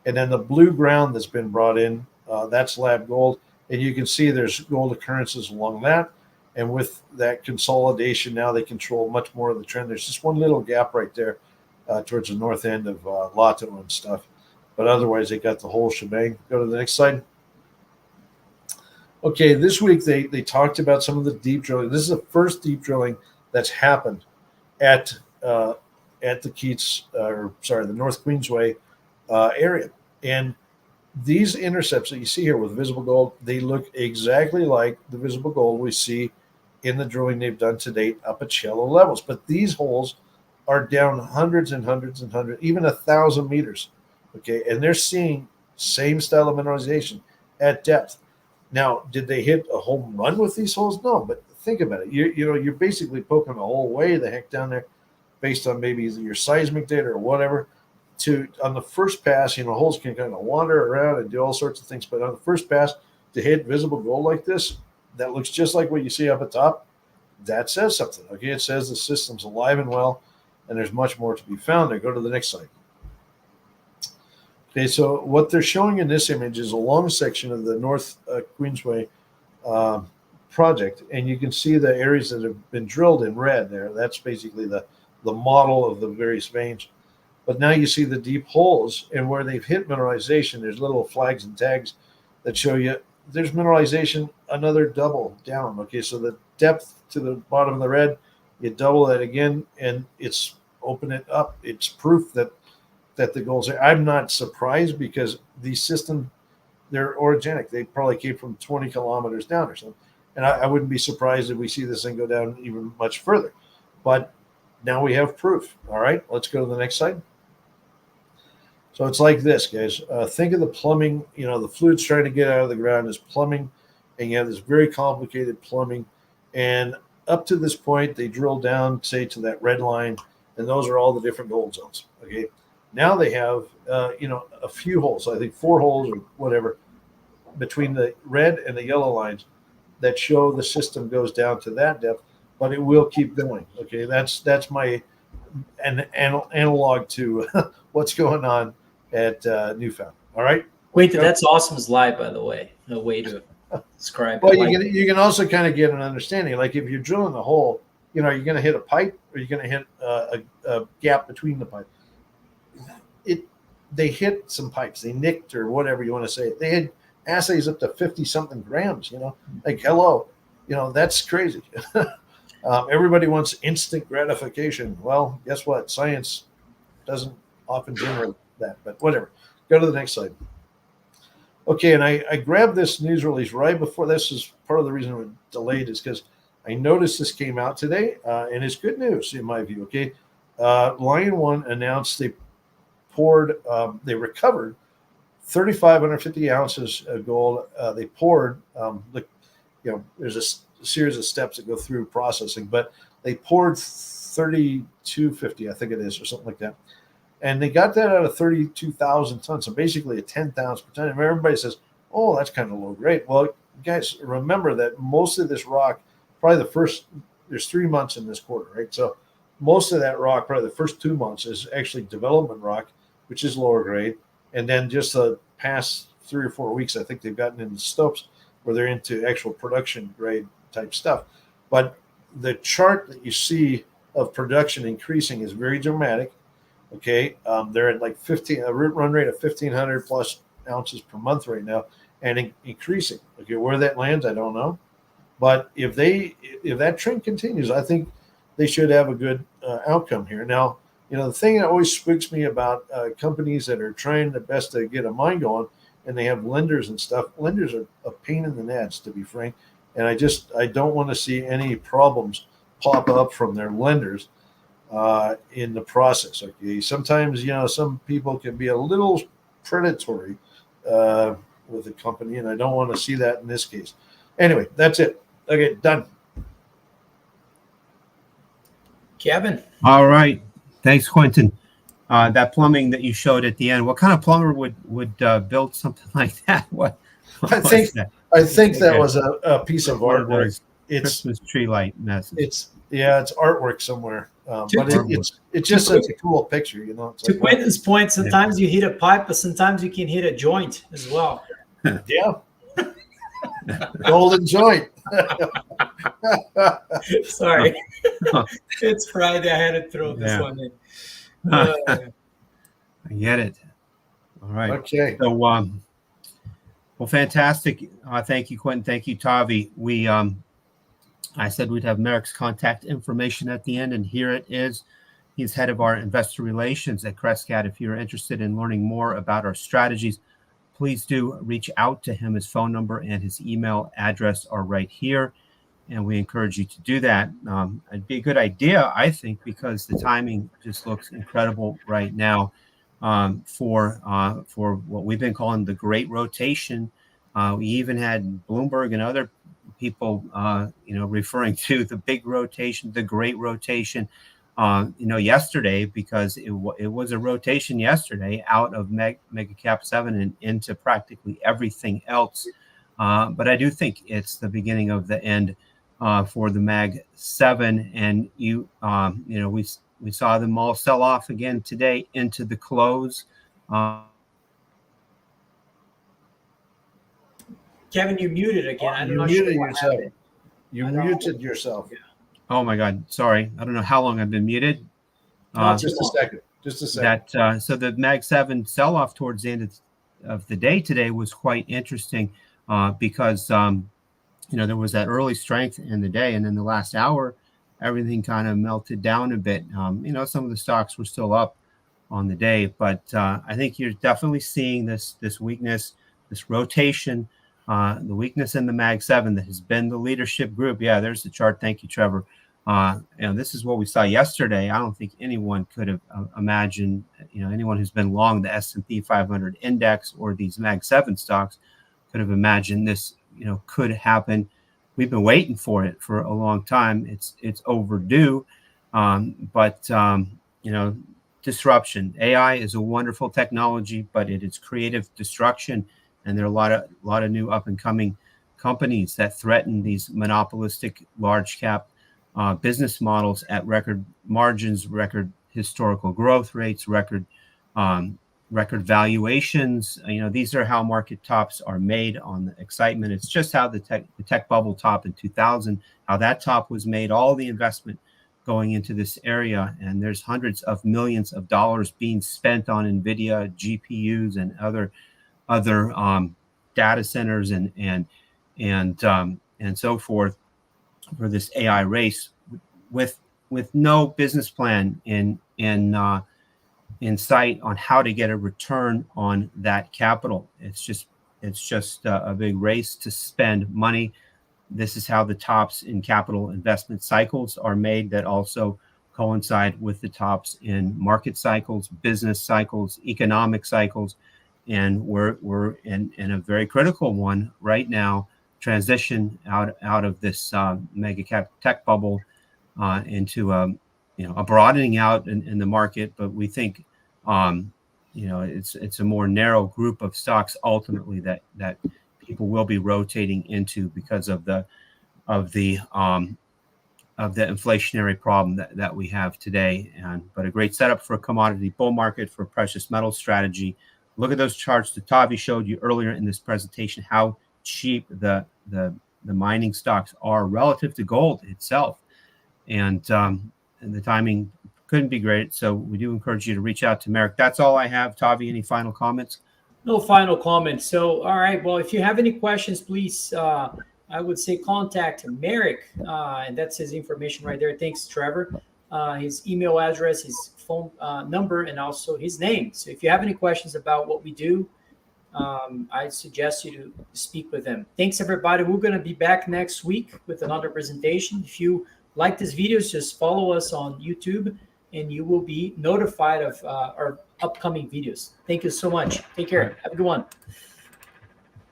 And then the blue ground that's been brought in, that's Lab Gold. And you can see there's gold occurrences along that. And with that consolidation, now they control much more of the trend. There's just one little gap right there towards the north end of Lotto and stuff. but otherwise they got the whole shebang. Go to the next slide. Okay, this week they talked about some of the deep drilling. This is the first deep drilling that's happened at the Keats, the North Queensway area. And these intercepts that you see here with visible gold, they look exactly like the visible gold we see in the drilling they've done to date up at shallow levels. But these holes are down hundreds and hundreds and hundreds, even 1,000 meters. Okay, and they're seeing same style of mineralization at depth. Now, did they hit a home run with these holes? No, but think about it. You're basically poking a hole way the heck down there, based on maybe your seismic data or whatever. On the first pass, holes can kind of wander around and do all sorts of things. But on the first pass, to hit visible gold like this, that looks just like what you see up at top. That says something. Okay, it says the system's alive and well, and there's much more to be found there. Go to the next slide. Okay, so what they're showing in this image is a long section of the North Queensway project, and you can see the areas that have been drilled in red there. That's basically the model of the various veins. But now you see the deep holes, and where they've hit mineralization, there's little flags and tags that show you there's mineralization another double down. Okay, so the depth to the bottom of the red, you double that again, and it's open it up. It's proof that the gold's there. I'm not surprised because these systems, they're orogenic. They probably came from 20 kilometers down or something. And I wouldn't be surprised if we see this thing go down even much further. But now we have proof. All right, let's go to the next slide. So it's like this, guys. Think of the plumbing. The fluid's trying to get out of the ground is plumbing, and you have this very complicated plumbing. And up to this point, they drill down, say, to that red line, and those are all the different gold zones. Okay. Now they have, a few holes, I think 4 holes or whatever, between the red and the yellow lines that show the system goes down to that depth, but it will keep going. Okay, that's my analog to what's going on at Newfound. All right. Quinton, that's awesome slide, by the way. No way to describe well, it. you can also kind of get an understanding. Like if you're drilling a hole, you're going to hit a pipe or you're going to hit a gap between the pipe. They hit some pipes, they nicked or whatever you want to say. They had assays up to 50 something grams, like hello, that's crazy. Everybody wants instant gratification. Well, guess what? Science doesn't often generate that, but whatever. Go to the next slide. Okay, and I grabbed this news release right before this. Is part of the reason it was delayed is because I noticed this came out today, and it's good news in my view. Okay, Lion One announced they recovered 3,550 ounces of gold. They poured, there's a series of steps that go through processing, but they poured 3,250, I think it is, or something like that. And they got that out of 32,000 tons. So basically a 10th ounce per ton. And everybody says, oh, that's kind of low grade. Well, guys, remember that most of this rock, probably there's 3 months in this quarter, right? So most of that rock, probably the first 2 months, is actually development rock, which is lower grade. And then just the past 3 or 4 weeks, I think they've gotten into stopes where they're into actual production grade type stuff. But the chart that you see of production increasing is very dramatic. Okay. They're at like a run rate of 1,500 plus ounces per month right now and increasing. Okay. Where that lands, I don't know. But if that trend continues, I think they should have a good outcome here. Now, the thing that always spooks me about companies that are trying their best to get a mine going and they have lenders and stuff, lenders are a pain in the nads, to be frank. And I don't want to see any problems pop up from their lenders in the process. Okay. Sometimes, some people can be a little predatory with a company, and I don't want to see that in this case. Anyway, that's it. Okay, done. Kevin. All right. Thanks, Quinton. That plumbing that you showed at the end, what kind of plumber would build something like that? What I think that was a piece of artwork. It's Christmas tree light message. It's artwork somewhere. But it's just such a cool picture, It's to Quinton's point, sometimes you hit a pipe, but sometimes you can hit a joint as well. Yeah. Golden joint. Sorry. It's Friday. I had to throw this one in. I get it. All right. Okay. So, well, fantastic. Thank you, Quinton. Thank you, Tavi. I said we'd have Merrick's contact information at the end, and here it is. He's head of our investor relations at Crescat. If you're interested in learning more about our strategies, please do reach out to him. His phone number and his email address are right here, and we encourage you to do that. It'd be a good idea, I think, because the timing just looks incredible right now for what we've been calling the Great Rotation. We even had Bloomberg and other people, referring to the big rotation, the Great Rotation. Yesterday, because it was a rotation yesterday out of mega cap 7 and into practically everything else. But I do think it's the beginning of the end for the Mag 7. And we saw them all sell off again today into the close. Kevin, you muted again. I'm You not muted sure yourself. happened. You I don't- muted yourself. Oh my God, sorry. I don't know how long I've been muted. Just a second. Just a second. So the Mag 7 sell-off towards the end of the day today was quite interesting because there was that early strength in the day, and then the last hour, everything kind of melted down a bit. Some of the stocks were still up on the day, but I think you're definitely seeing this weakness, this rotation, the weakness in the Mag 7 that has been the leadership group. Yeah, there's the chart. Thank you, Trevor. This is what we saw yesterday. I don't think anyone could have imagined, anyone who's been long the S&P 500 index or these Mag 7 stocks could have imagined this, could happen. We've been waiting for it for a long time. It's overdue. But disruption. AI is a wonderful technology, but it is creative destruction. And there are a lot of new up and coming companies that threaten these monopolistic large cap business models at record margins, record historical growth rates, record valuations. These are how market tops are made on the excitement. It's just how the tech bubble top in 2000, how that top was made, all the investment going into this area. And there's hundreds of millions of dollars being spent on NVIDIA, GPUs, and other data centers and so forth for this AI race with no business plan in sight on how to get a return on that capital. It's just a big race to spend money. This is how the tops in capital investment cycles are made that also coincide with the tops in market cycles, business cycles, economic cycles. And we're in a very critical one right now, transition out of this mega cap tech bubble into a broadening out in the market. But we think it's a more narrow group of stocks ultimately that people will be rotating into because of the inflationary problem that we have today. But a great setup for a commodity bull market, for a precious metal strategy. Look at those charts that Tavi showed you earlier in this presentation, how cheap the mining stocks are relative to gold itself. And the timing couldn't be great. So we do encourage you to reach out to Merrick. That's all I have. Tavi, any final comments? No final comments. So, all right. Well, if you have any questions, please, I would say contact Merrick. And that's his information right there. Thanks, Trevor. His email address, his phone number, and also his name. So if you have any questions about what we do, I suggest you to speak with him. Thanks, everybody. We're going to be back next week with another presentation. If you like this video, just follow us on YouTube, and you will be notified of our upcoming videos. Thank you so much. Take care. Have a good one.